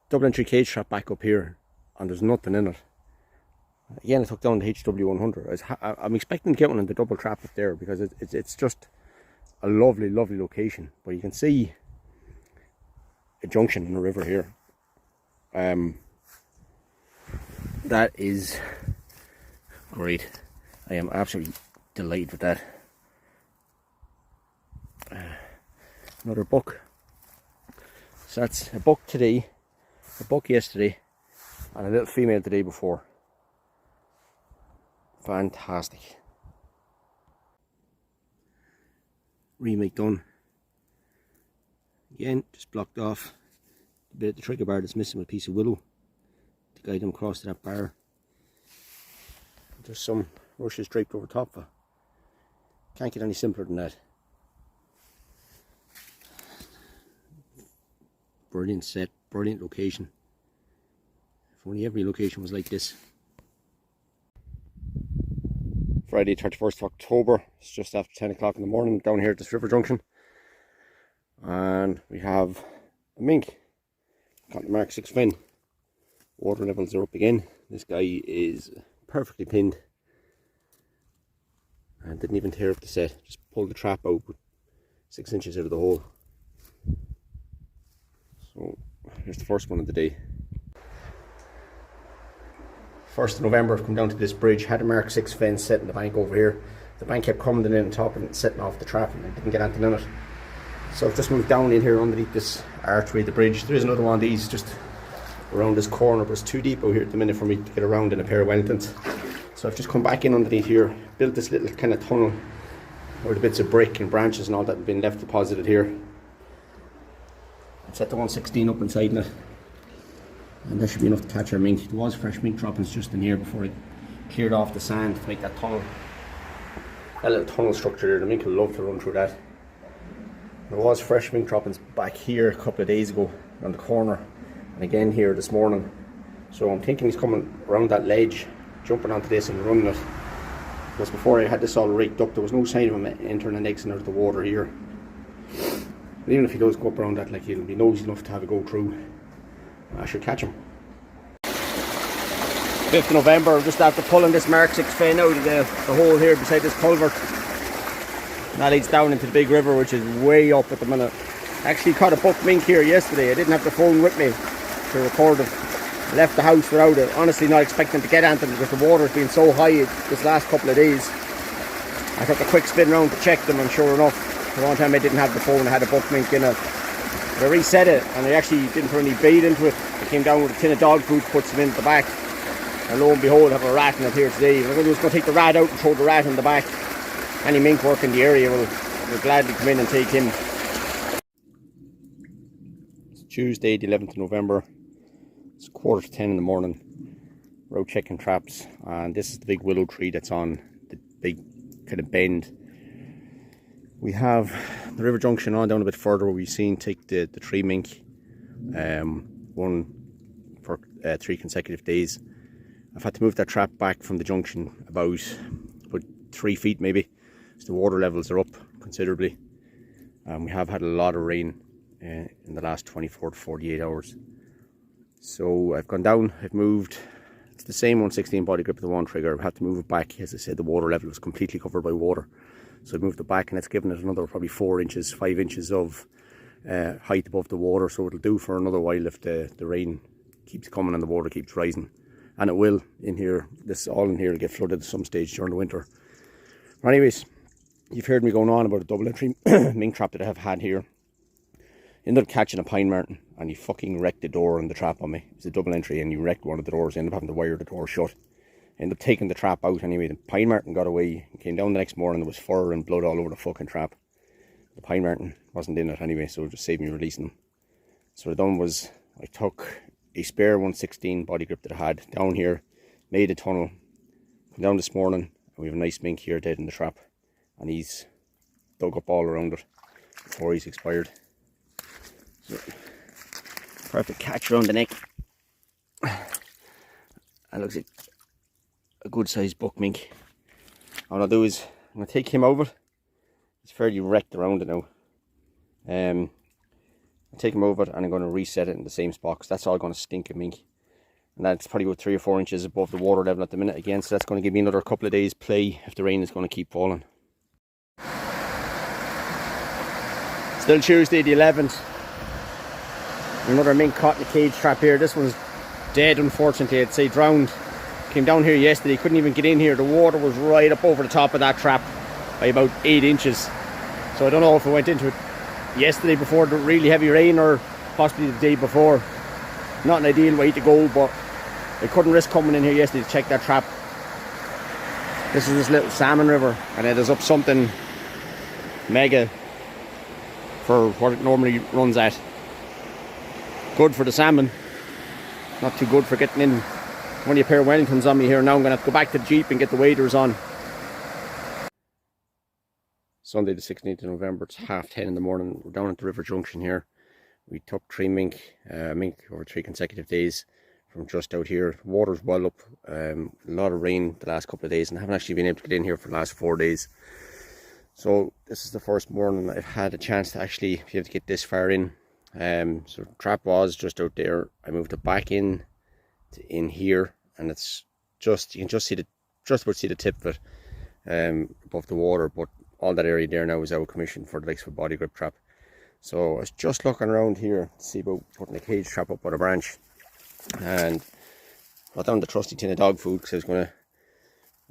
double entry cage trap back up here and there's nothing in it. Again, I took down the HW100. I'm expecting to get one in the double trap up there, because it's just a lovely location. But you can see a junction in the river here. That is great. I am absolutely delighted with that. Another buck. So that's a buck today, a buck yesterday, and a little female the day before. Fantastic. Remake done. Again, just blocked off the bit of the trigger bar that's missing with a piece of willow to guide them across to that bar. There's some rushes draped over top of it. Can't get any simpler than that. Brilliant set, brilliant location. If only every location was like this. Friday 31st of October, it's just after 10 o'clock in the morning down here at this river junction. And we have a mink. Got the Mark 6 fin. Water levels are up again. This guy is perfectly pinned. And didn't even tear up the set, just pulled the trap out with 6 inches out of the hole. So here's the first one of the day. 1st of November, I've come down to this bridge, had a Mark 6 fence set in the bank over here. The bank kept coming in on top and setting off the trap, and I didn't get anything in it. So I've just moved down in here underneath this archway of the bridge. There is another one of these just around this corner, but it's too deep out here at the minute for me to get around in a pair of Wellingtons. So I've just come back in underneath here, built this little kind of tunnel where the bits of brick and branches and all that have been left deposited here. I've set the 116 up inside it, and that should be enough to catch our mink. There was fresh mink droppings just in here before I cleared off the sand to make that tunnel. That little tunnel structure there, the mink will love to run through that. There was fresh mink droppings back here a couple of days ago on the corner, and again here this morning. So I'm thinking he's coming around that ledge, jumping onto this and running it. Because before I had this all rigged up, there was no sign of him entering and exiting out of the water here. But even if he does go up around that, like, he'll be nosy enough to have a go through. I should catch him. 5th of November, just after pulling this Mark 6 fin out of the hole here beside this culvert. And that leads down into the big river, which is way up at the minute. I actually caught a buck mink here yesterday. I didn't have the phone with me to record it. I left the house without it, honestly not expecting to get anything because the water's been so high this last couple of days. I took a quick spin round to check them, and sure enough, the one time I didn't have the phone, I had a buck mink in it. But I reset it, and I actually didn't put any bait into it. I came down with a tin of dog food, put some in at the back, and lo and behold, I have a rat in it here today. What I'm going to do is go take the rat out and throw the rat in the back. Any mink work in the area will gladly come in and take him. It's Tuesday, the 11th of November. It's 9:45 in the morning. We're out checking traps, and this is the big willow tree that's on the big kind of bend. We have the river junction on down a bit further where we've seen take the tree mink, one for 3 consecutive days. I've had to move that trap back from the junction about 3 feet maybe, so the water levels are up considerably. We have had a lot of rain in the last 24 to 48 hours. So I've gone down, I've moved. It's the same 116 body grip with the one trigger. I've had to move it back. As I said, the water level was completely covered by water. So I moved it back, and it's given it another probably 4 inches, 5 inches of height above the water. So it'll do for another while if the rain keeps coming and the water keeps rising. And it will in here. This all in here will get flooded at some stage during the winter. But anyways, you've heard me going on about a double entry mink trap that I have had here. Ended up catching a pine marten, and he fucking wrecked the door on the trap on me. It was a double entry, and he wrecked one of the doors. I ended up having to wire the door shut. I ended up taking the trap out anyway. The pine marten got away. He came down the next morning. There was fur and blood all over the fucking trap. The pine marten wasn't in it anyway, so it just saved me releasing him. So what I done was I took a spare 116 body grip that I had down here, made a tunnel, come down this morning, and we have a nice mink here dead in the trap, and he's dug up all around it before he's expired. So, perfect catch around the neck. That looks like a good sized buck mink. All I'll do is I'm going to take him over. It's fairly wrecked around it now. I'll take him over, and I'm going to reset it in the same spot, because that's all going to stink of mink. And that's probably about 3 or 4 inches above the water level at the minute again, so that's going to give me another couple of days play if the rain is going to keep falling. Still Tuesday the 11th. Another mink caught in a cage trap here. This one's dead, unfortunately. I'd say drowned. Came down here yesterday, couldn't even get in here. The water was right up over the top of that trap by about 8 inches. So I don't know if I went into it yesterday before the really heavy rain, or possibly the day before. Not an ideal way to go, but I couldn't risk coming in here yesterday to check that trap. This is this little salmon river, and it is up something mega for what it normally runs at. Good for the salmon, not too good for getting in. Only a pair of Wellingtons on me here now. I'm going to have to go back to the Jeep and get the waders on. Sunday the 16th of November, it's 10:30 in the morning. We're down at the river junction here. We took 3 mink over 3 consecutive days from just out here. Water's well up, a lot of rain the last couple of days, and I haven't actually been able to get in here for the last 4 days. So this is the first morning I've had a chance to actually be able to get this far in. So the trap was just out there. I moved it back in here, and it's just, you can just about see the tip of it above the water, but all that area there now is out of commission for the likes of a body grip trap. So I was just looking around here to see about putting a cage trap up on a branch, and got down the trusty tin of dog food because I was going to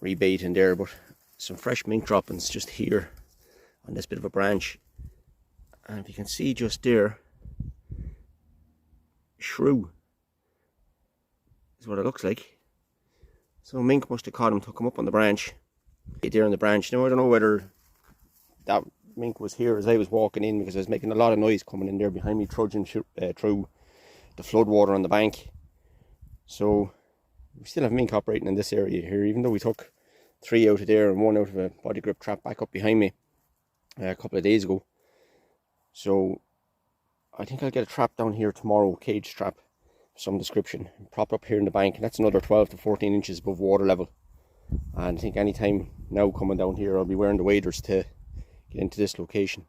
rebait in there, but some fresh mink droppings just here on this bit of a branch. And if you can see just there, shrew is what it looks like. So mink must have caught him, took him up on the branch. There on the branch. Now I don't know whether that mink was here as I was walking in, because I was making a lot of noise coming in there behind me, trudging through the flood water on the bank. So we still have mink operating in this area here, even though we took 3 out of there and 1 out of a body grip trap back up behind me a couple of days ago. So I think I'll get a trap down here tomorrow, cage trap of some description, prop up here in the bank, and that's another 12 to 14 inches above water level. And I think any time now coming down here, I'll be wearing the waders to get into this location.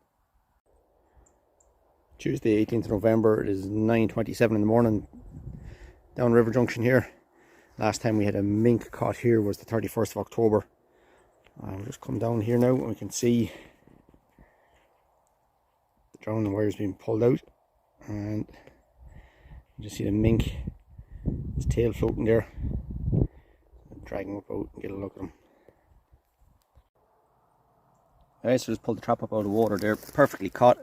Tuesday 18th of November, it is 9:27 in the morning, down River Junction here. Last time we had a mink caught here was the 31st of October. We'll just come down here now, and we can see the drowning wires being pulled out, and you just see the mink, his tail floating there. Drag him up out and get a look at him. Alright, so just pulled the trap up out of the water there, perfectly caught.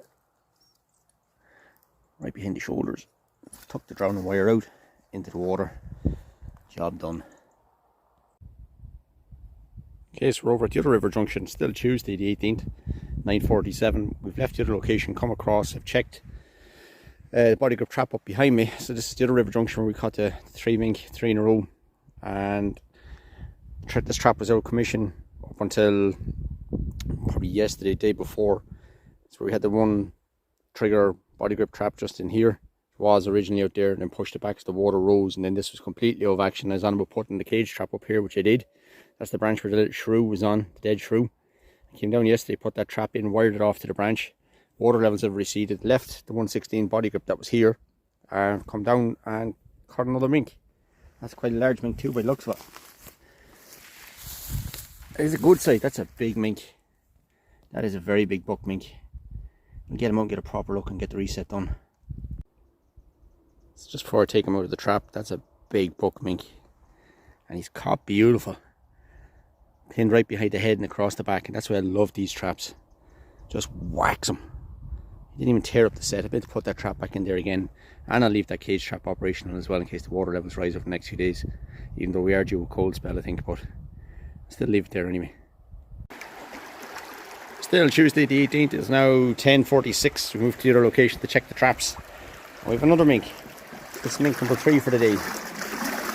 Right behind the shoulders. Tuck the drowning wire out into the water. Job done. Okay, so we're over at the other river junction, still Tuesday the 18th, 9:47. We've left the other location, come across, I've checked the body grip trap up behind me. So this is the other river junction where we caught the 3 mink, 3 in a row. And this trap was out of commission up until probably yesterday, day before. So we had the 1 trigger body grip trap just in here. It was originally out there, and then pushed it back as the water rose, and then this was completely out of action. I was on about putting the cage trap up here, which I did. That's the branch where the little shrew was on, the dead shrew. I came down yesterday, put that trap in, wired it off to the branch. Water levels have receded, left the 116 body grip that was here, come down and caught another mink. That's quite a large mink too by the looks of it. It is a good sight. That's a big mink. That is a very big buck mink. We'll get him out and get a proper look and get the reset done. So just before I take him out of the trap, that's a big buck mink. And he's caught beautiful. Pinned right behind the head and across the back, and that's why I love these traps. Just whacks him. He didn't even tear up the set. I meant to put that trap back in there again, and I'll leave that cage trap operational as well in case the water levels rise over the next few days, even though we are due a cold spell, I think, but I'll still leave it there anyway. Still Tuesday the 18th. It's now 10:46. We moved to the other location to check the traps. We have another mink. This is mink number 3 for the day.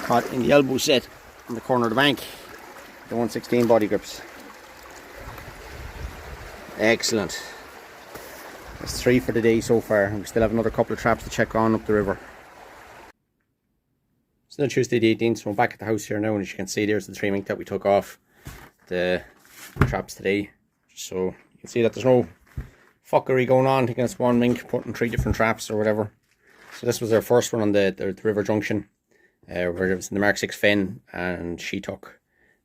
Caught in the elbow set on the corner of the bank. The 116 body grips. Excellent. That's 3 for the day so far, and we still have another couple of traps to check on up the river. Still Tuesday the 18th, so I'm back at the house here now, and as you can see, there's the 3 mink that we took off the traps today. So you can see that there's no fuckery going on against one mink putting 3 different traps or whatever. So this was our first one on the river junction, where it was in the Mark 6 fen, and she took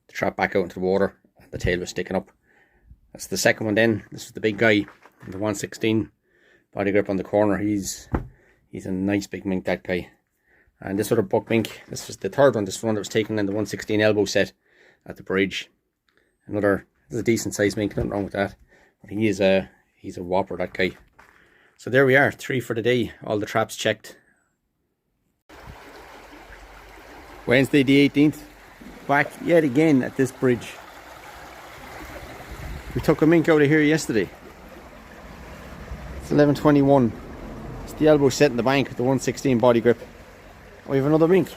the trap back out into the water and the tail was sticking up. That's the second one then. This is the big guy, the 116 body grip on the corner. He's a nice big mink, that guy. And this other buck mink, this was the third one. This one that was taken in the 116 elbow set at the bridge. This is a decent sized mink, nothing wrong with that. But he's a whopper, that guy. So there we are, 3 for the day, all the traps checked. Wednesday the 18th, back yet again at this bridge. We took a mink out of here yesterday. It's 11:21. It's the elbow set in the bank with the 116 body grip. We have another mink.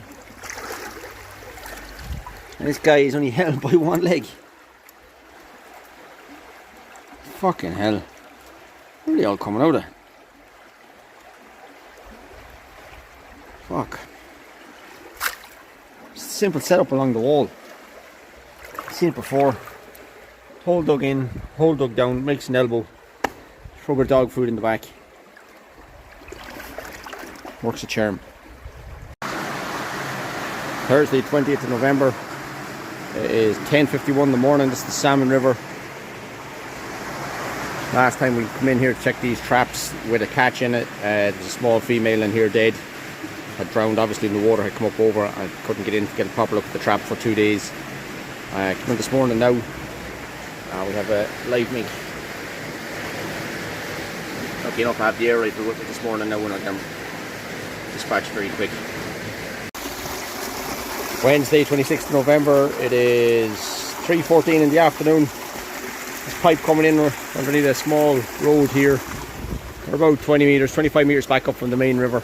And this guy is only held by one leg. Fucking hell. Where are they all coming out of? Fuck. Just a simple setup along the wall. I've seen it before. Hole dug in, hole dug down, makes an elbow. Shrubber dog food in the back. Works a charm. Thursday 20th of November. It is 10:51 in the morning. This is the Salmon River. Last time we come in here to check these traps with a catch in it, there's a small female in here dead. Had drowned obviously in the water, had come up over. I couldn't get in to get a proper look at the trap for 2 days. Come in this morning now. We have a live mink. Lucky enough to have the air rifle with me this morning now, when I can dispatch very quick. Wednesday 26th of November, it is 3:14 in the afternoon. This pipe coming in underneath a small road here. We're about 20 metres, 25 metres back up from the main river.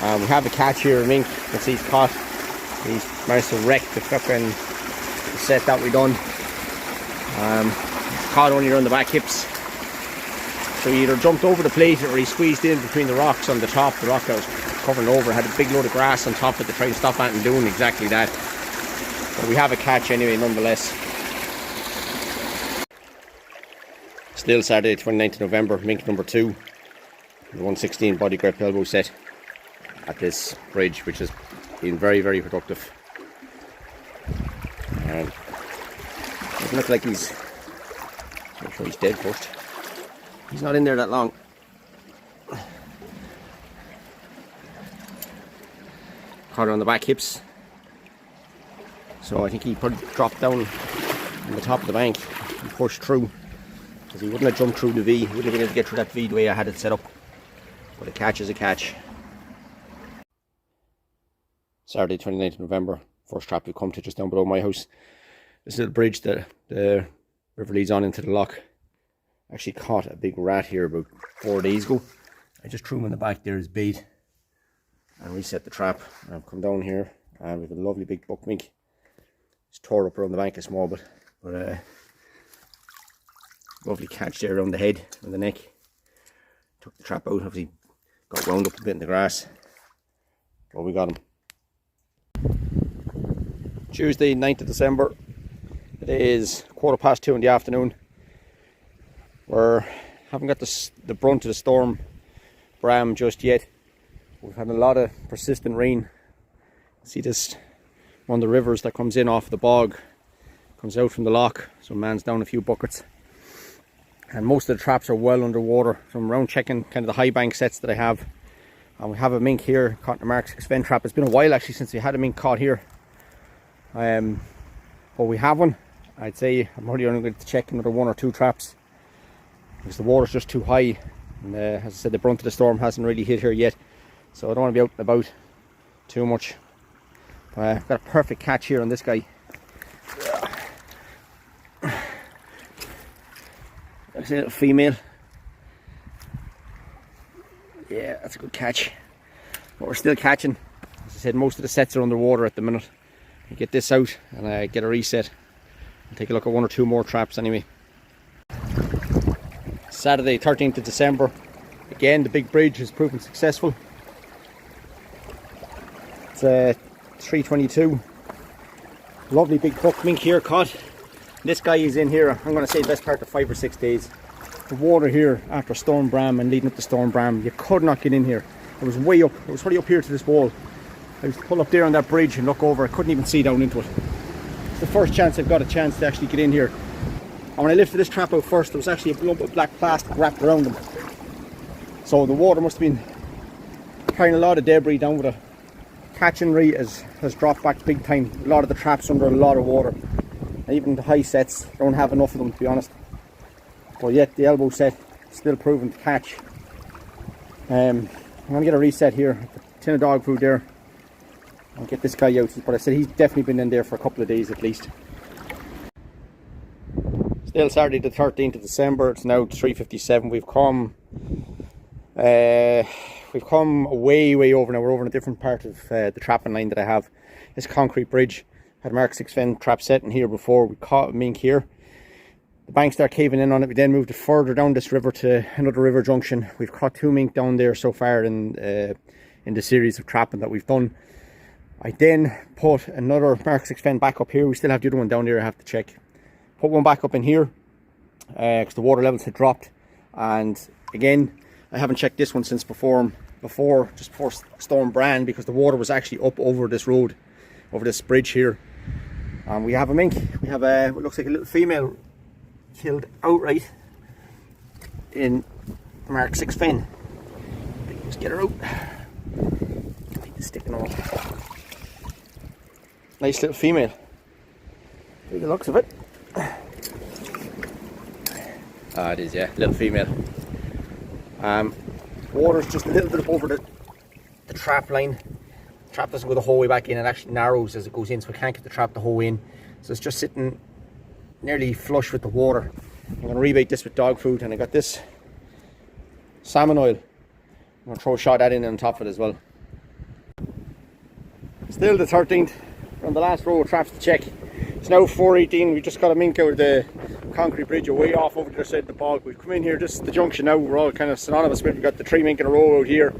We have a catch here, a mink. You can see he's caught. He's managed to wreck the fucking set that we done. Caught only around the back hips. So he either jumped over the plate or he squeezed in between the rocks on the top. The rock that was covering over had a big load of grass on top of it to try and stop it and doing exactly that. But we have a catch anyway, nonetheless. Still Saturday 29th of November, mink number 2. The 116 body grip elbow set at this bridge, which has been very, very productive. And doesn't look like he's... I'm sure he's dead first. He's not in there that long. Caught her on the back hips. So I think he dropped down on the top of the bank and pushed through. because he wouldn't have jumped through the V. He wouldn't have been able to get through that V the way I had it set up. But a catch is a catch. Saturday 29th of November, first trap we've come to just down below my house. This little bridge that the river leads on into the loch. Actually caught a big rat here about 4 days ago. I just threw him in the back there as bait and reset the trap. And I've come down here and we've a lovely big buck mink. It's tore up around the bank a small bit, but lovely catch there around the head and the neck. Took the trap out, obviously got wound up a bit in the grass. Well, we got him. Tuesday 9th of December. It is 2:15 in the afternoon. We haven't got the brunt of the storm Bram just yet. We've had a lot of persistent rain. See this, one of the rivers that comes in off the bog, comes out from the loch, so man's down a few buckets. And most of the traps are well underwater, so I'm around checking kind of the high bank sets that I have. And we have a mink here caught in a Mark 6 Fen trap. It's been a while actually since we had a mink caught here. But we have one. I'd say I'm probably only going to check another 1 or 2 traps because the water's just too high, and as I said, the brunt of the storm hasn't really hit here yet, so I don't want to be out and about too much. But I've got a perfect catch here on this guy. That's a little female. Yeah, that's a good catch. But we're still catching. As I said, most of the sets are underwater at the minute. I get this out and get a reset. I'll take a look at 1 or 2 more traps anyway. Saturday 13th of December. Again, the big bridge has proven successful. It's 3:22. Lovely big buck mink here caught. This guy is in here, I'm going to say the best part of 5 or 6 days. The water here after Storm Bram and leading up to Storm Bram, you could not get in here. It was way up, it was probably up here to this wall. I was to pull up there on that bridge and look over, I couldn't even see down into it. It's the first chance I've got a chance to actually get in here. And when I lifted this trap out first, there was actually a lump of black plastic wrapped around them. So the water must have been carrying a lot of debris down with it. Catching rate has dropped back big time. A lot of the traps under a lot of water. And even the high sets don't have enough of them, to be honest. But yet the elbow set still proven to catch. I'm going to get a reset here. A tin of dog food there. I'll get this guy out, but I said he's definitely been in there for a couple of days at least. Still Saturday the 13th of December. It's now 3:57. We've come way over now. We're over in a different part of the trapping line that I have. This concrete bridge. Had a Mark 6 Fen trap set in here before. We caught a mink here. The bank started caving in on it. We then moved it further down this river to another river junction. We've caught 2 mink down there so far in the series of trapping that we've done. I then put another Mark 6 Fen back up here. We still have the other one down there I have to check. Put one back up in here because the water levels had dropped. And again, I haven't checked this one since before Storm Bran, because the water was actually up over this road, over this bridge here. And we have a mink. We have what looks like a little female killed outright in Mark 6 Fen. Let's get her out. Sticking on. Nice little female. Look at the looks of it. Ah, it is, yeah, little female. Water's just a little bit up over the trap line. The trap doesn't go the whole way back in, it actually narrows as it goes in, so we can't get the trap the whole way in. So it's just sitting nearly flush with the water. I'm going to rebait this with dog food, and I got this salmon oil. I'm going to throw a shot at it in on top of it as well. Still the 13th, we're on the last row of traps to check. It's now 4:18, we just got a mink out of the concrete bridge away off over the other side of the bog. We've come in here, just the junction now, we're all kind of synonymous with. We've got the 3 mink in a row out here.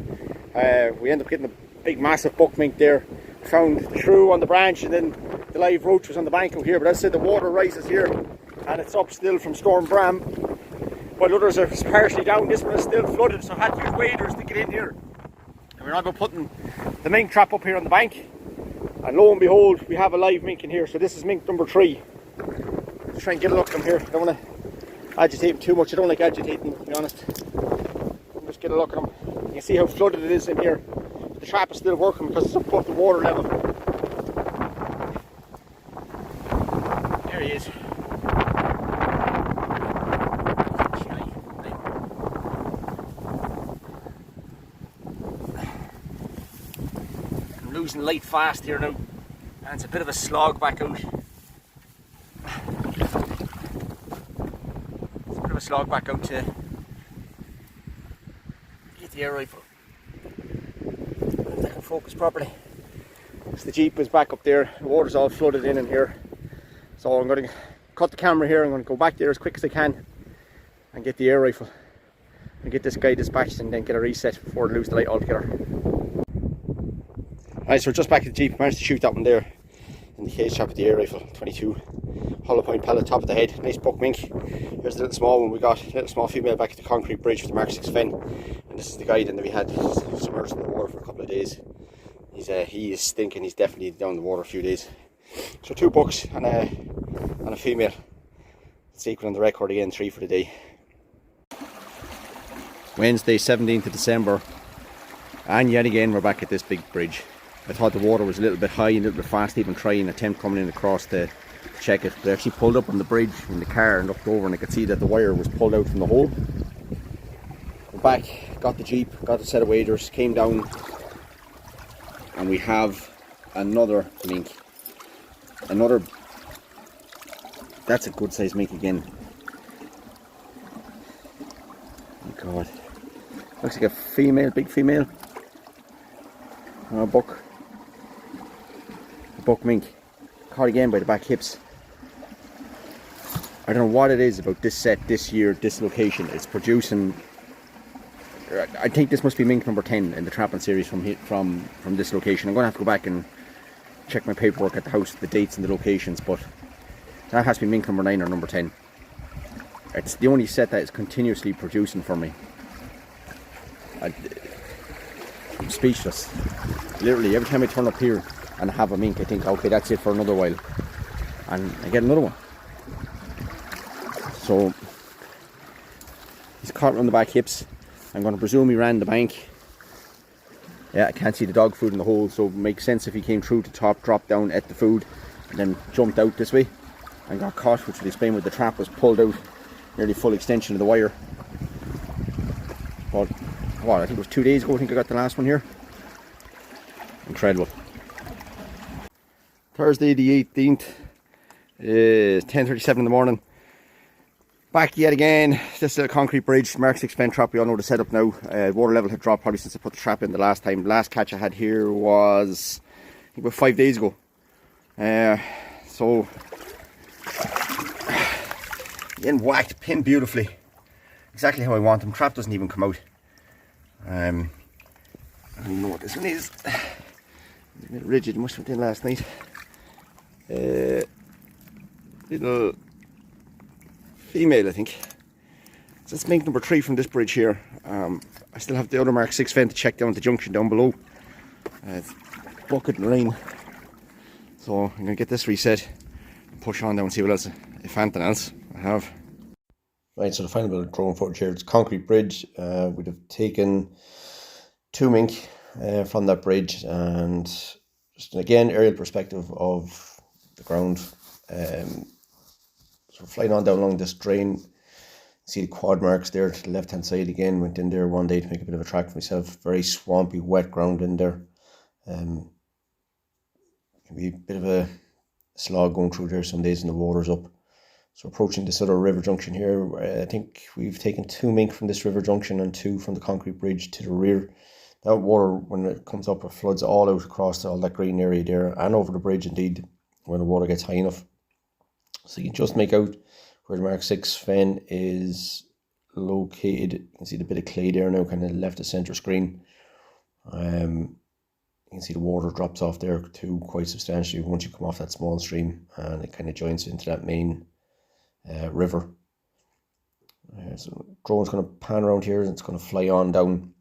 We end up getting a big massive buck mink there. Found the shrew on the branch, and then the live roach was on the bank out here. But as I said, the water rises here and it's up still from Storm Bram, while others are partially down. This one is still flooded, so I had to use waders to get in here. And we're now putting the mink trap up here on the bank. And lo and behold, we have a live mink in here. So this is mink number 3. Let's try and get a look at him here. I don't want to agitate him too much. I don't like agitating, to be honest. Just get a look at him. You can see how flooded it is in here. The trap is still working because it's above the water level. There he is. losing light fast here now, and it's a bit of a slog back out. It's a bit of a slog back out to get the air rifle. If I can focus properly. So the Jeep is back up there, the water's all flooded in here. So I'm going to cut the camera here, I'm going to go back there as quick as I can and get the air rifle and get this guy dispatched and then get a reset before I lose the light altogether. Right, so we're just back at the Jeep, managed to shoot that one there in the cage top of the air rifle, 22 hollow point pellet, top of the head, nice buck mink. Here's the little small one we got, little small female back at the concrete bridge with the Mark 6 Fen, and this is the guy then that we had submerged in the water for a couple of days. He is stinking, he's definitely down in the water a few days. So 2 bucks and a female. It's equal on the record again, 3 for the day. Wednesday 17th of December, and yet again we're back at this big bridge. I thought the water was a little bit high and a little bit fast, even trying an attempt coming in across to check it. They actually pulled up on the bridge in the car and looked over, and I could see that the wire was pulled out from the hole. We're back, got the Jeep, got a set of waders, came down, and we have another mink. That's a good sized mink again. Oh God. Looks like a female, big female. A buck mink. Caught again by the back hips. I don't know what it is about this set, this year, this location. It's producing. I think this must be mink number 10 in the trapping series from this location. I'm going to have to go back and check my paperwork at the house, the dates and the locations, but that has to be mink number 9 or number 10. It's the only set that is continuously producing for me. I'm speechless. Literally, every time I turn up here and I have a mink, I think, okay, that's it for another while. And I get another one. So, he's caught on the back hips. I'm going to presume he ran the bank. Yeah, I can't see the dog food in the hole, so it makes sense if he came through the top, dropped down, ate the food, and then jumped out this way and got caught, which would explain why the trap was pulled out, nearly full extension of the wire. But, what, I think it was 2 days ago, I think I got the last one here. Incredible. Thursday the 18th, 10:37 in the morning. Back yet again, this little concrete bridge, Mark 6 Fen trap. We all know the setup now. Water level had dropped probably since I put the trap in the last time. Last catch I had here was, I think, about 5 days ago. So, getting whacked, pinned beautifully. Exactly how I want them. Trap doesn't even come out. I don't even know what this one is. It's a bit rigid, must have been last night. Little female, I think. So that's mink number 3 from this bridge here. I still have the other Mark 6 Fen to check down at the junction down below. It's bucket and rain. So I'm going to get this reset and push on down and see what else, if anything else, I have. Right, so the final bit of drone footage here, it's a concrete bridge. We'd have taken 2 mink from that bridge, and just again, aerial perspective of the ground. So flying on down along this drain, see the quad marks there to the left hand side again. Went in there one day to make a bit of a track for myself. Very swampy, wet ground in there. Can be a bit of a slog going through there some days when the water's up. So approaching this other river junction here, I think we've taken 2 mink from this river junction and 2 from the concrete bridge to the rear. That water, when it comes up, it floods all out across all that green area there and over the bridge indeed when the water gets high enough. So you can just make out where the Mark 6 Fen is located. You can see the bit of clay there now, kind of left of centre screen. You can see the water drops off there too quite substantially once you come off that small stream, and it kind of joins into that main river. So drone's going to pan around here and it's going to fly on down.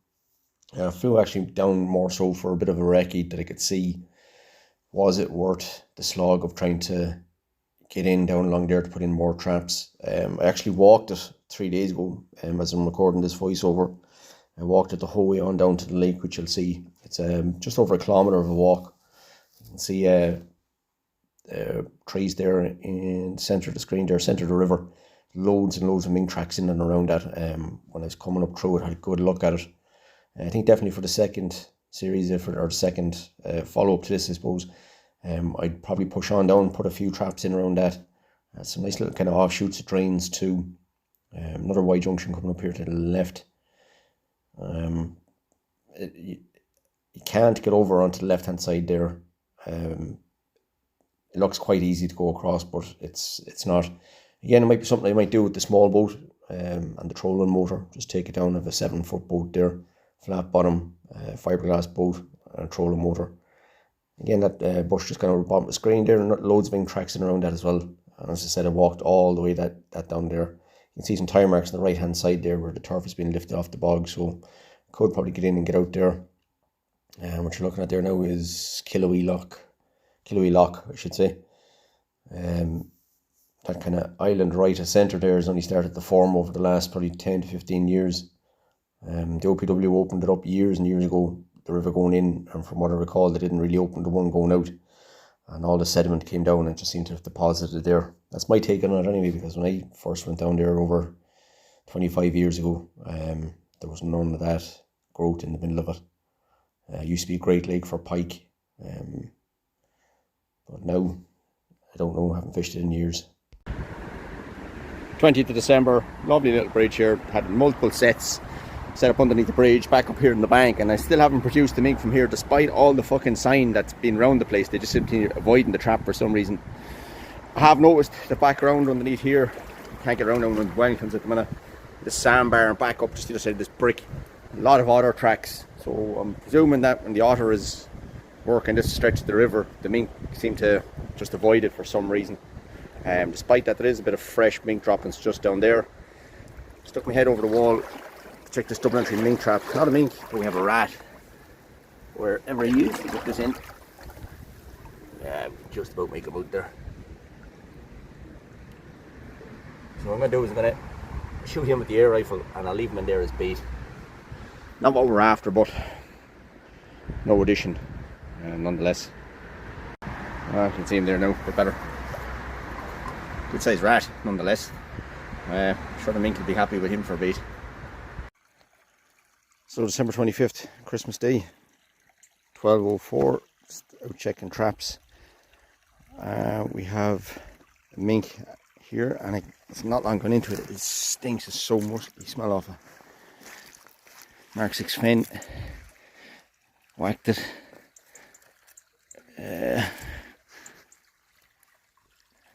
I flew actually down more so for a bit of a recce that I could see, was it worth the slog of trying to get in down along there to put in more traps. I actually walked it 3 days ago as I'm recording this voiceover. I walked it the whole way on down to the lake, which you'll see. It's just over 1 kilometre of a walk. You can see trees there in the centre of the screen there, centre of the river. Loads and loads of mink tracks in and around that. When I was coming up through it, I had a good look at it. I think definitely for the second series, or the second follow-up to this, I suppose. I'd probably push on down, put a few traps in around that. Some nice little kind of offshoots of drains too. Another Y junction coming up here to the left. You can't get over onto the left hand side there. It looks quite easy to go across, but it's not. Again, it might be something I might do with the small boat and the trolling motor. Just take it down of a 7-foot boat there, flat bottom, fiberglass boat and a trolling motor. Again, that bush just kind of bottom of the screen there, and loads of Mink tracks in around that as well. And as I said, I walked all the way that down there. You can see some tire marks on the right hand side there where the turf has been lifted off the bog, so I could probably get in and get out there. And what you're looking at there now is Killowy Lock, I should say. That kind of island right of centre there has only started to form over the last probably 10 to 15 years. The OPW opened it up years and years ago, the river going in, and from what I recall, they didn't really open the one going out, and all the sediment came down and just seemed to have deposited there. That's my take on it anyway, because when I first went down there over 25 years ago, there was none of that growth in the middle of it. It used to be a great lake for pike, but now I don't know, I haven't fished it in years. 20th of December, lovely little bridge here. Had multiple sets set up underneath the bridge, back up here in the bank, and I still haven't produced the mink from here despite all the fucking sign that's been around the place. They just seem to be avoiding the trap for some reason. I have noticed the background underneath here, can't get around on the Wellingtons at the minute. The sandbar and back up just the other side of this brick. A lot of otter tracks, so I'm presuming that when the otter is working this stretch of the river, the mink seem to just avoid it for some reason. Despite that, there is a bit of fresh mink droppings just down there. Stuck my head over the wall to check this double entry mink trap. Not a mink, but we have a rat. Wherever he is, to get this in. Yeah, just about make him out there. So what I'm going to do is I'm going to shoot him with the air rifle, and I'll leave him in there as bait. Not what we're after, but no addition nonetheless. I can see him there now, a bit better. Good sized rat nonetheless. I'm sure the mink will be happy with him for a bait. So December 25th, Christmas Day, 12:04, out checking traps. We have a mink here, and it's not long gone into it. It stinks, it's so musky. Smell off it. Mark 6 fin, whacked it.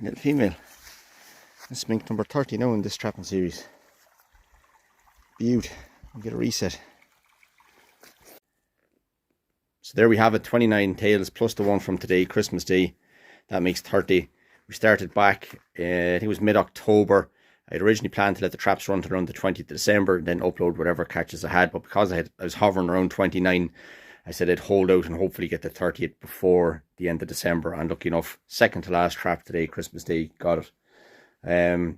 Little female. This mink number 30 now in this trapping series. Beaut. I'll get a reset. So there we have it, 29 tails plus the one from today, Christmas Day. That makes 30. We started back, I think it was mid-October. I had originally planned to let the traps run to around the 20th of December and then upload whatever catches I had. But because I was hovering around 29, I said I'd hold out and hopefully get the 30th before the end of December. And lucky enough, second to last trap today, Christmas Day, got it. You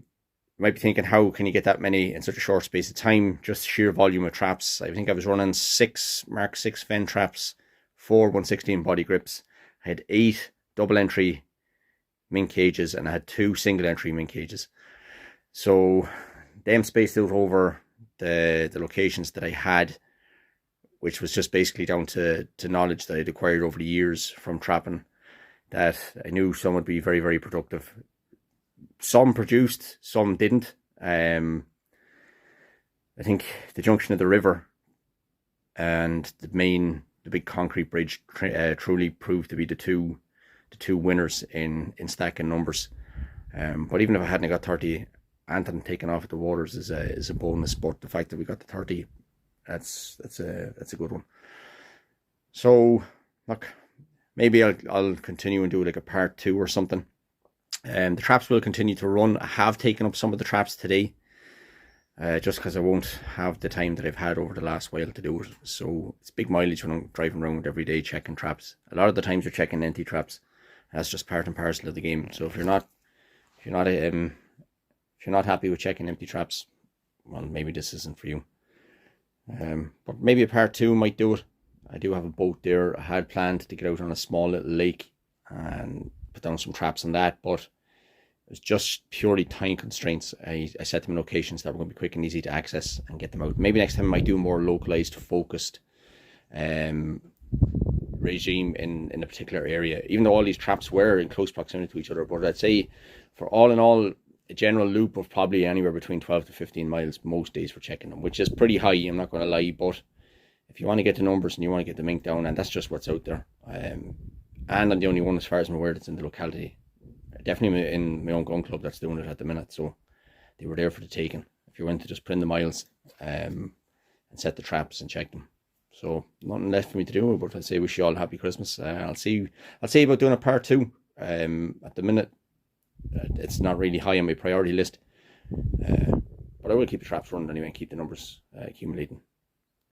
might be thinking, how can you get that many in such a short space of time? Just sheer volume of traps. I think I was running 6 Mark 6 Fen traps, 4 116 body grips. I had 8 double entry mink cages, and I had 2 single entry mink cages. So them spaced out over the locations that I had, which was just basically down to knowledge that I'd acquired over the years from trapping, that I knew some would be very, very productive. Some produced, some didn't. I think the junction of the river and the big concrete bridge truly proved to be the two winners in stacking numbers. But even if I hadn't got 30 and taken off at the waters is a bonus. But the fact that we got the 30, that's a good one. So look, maybe I'll continue and do like a part 2 or something. The traps will continue to run. I have taken up some of the traps today, just because I won't have the time that I've had over the last while to do it. So it's big mileage when I'm driving around every day checking traps. A lot of the times you're checking empty traps. That's just part and parcel of the game. So if you're not happy with checking empty traps, well, maybe this isn't for you. But maybe a part 2 might do it. I do have a boat there. I had planned to get out on a small little lake and put down some traps on that, but it was just purely time constraints. I set them in locations that were going to be quick and easy to access and get them out. Maybe next time I might do more localized, focused regime in a particular area, even though all these traps were in close proximity to each other. But I'd say for all in all, a general loop of probably anywhere between 12 to 15 miles most days for checking them, which is pretty high, I'm not going to lie. But if you want to get the numbers and you want to get the mink down, and that's just what's out there, and I'm the only one, as far as I'm aware, that's in the locality, definitely in my own gun club, that's doing it at the minute. So they were there for the taking. If you went to just print the miles and set the traps and check them. So nothing left for me to do, but I'd say wish you all a happy Christmas. I'll see about doing a part 2. At the minute, it's not really high on my priority list, but I will keep the traps running anyway and keep the numbers accumulating.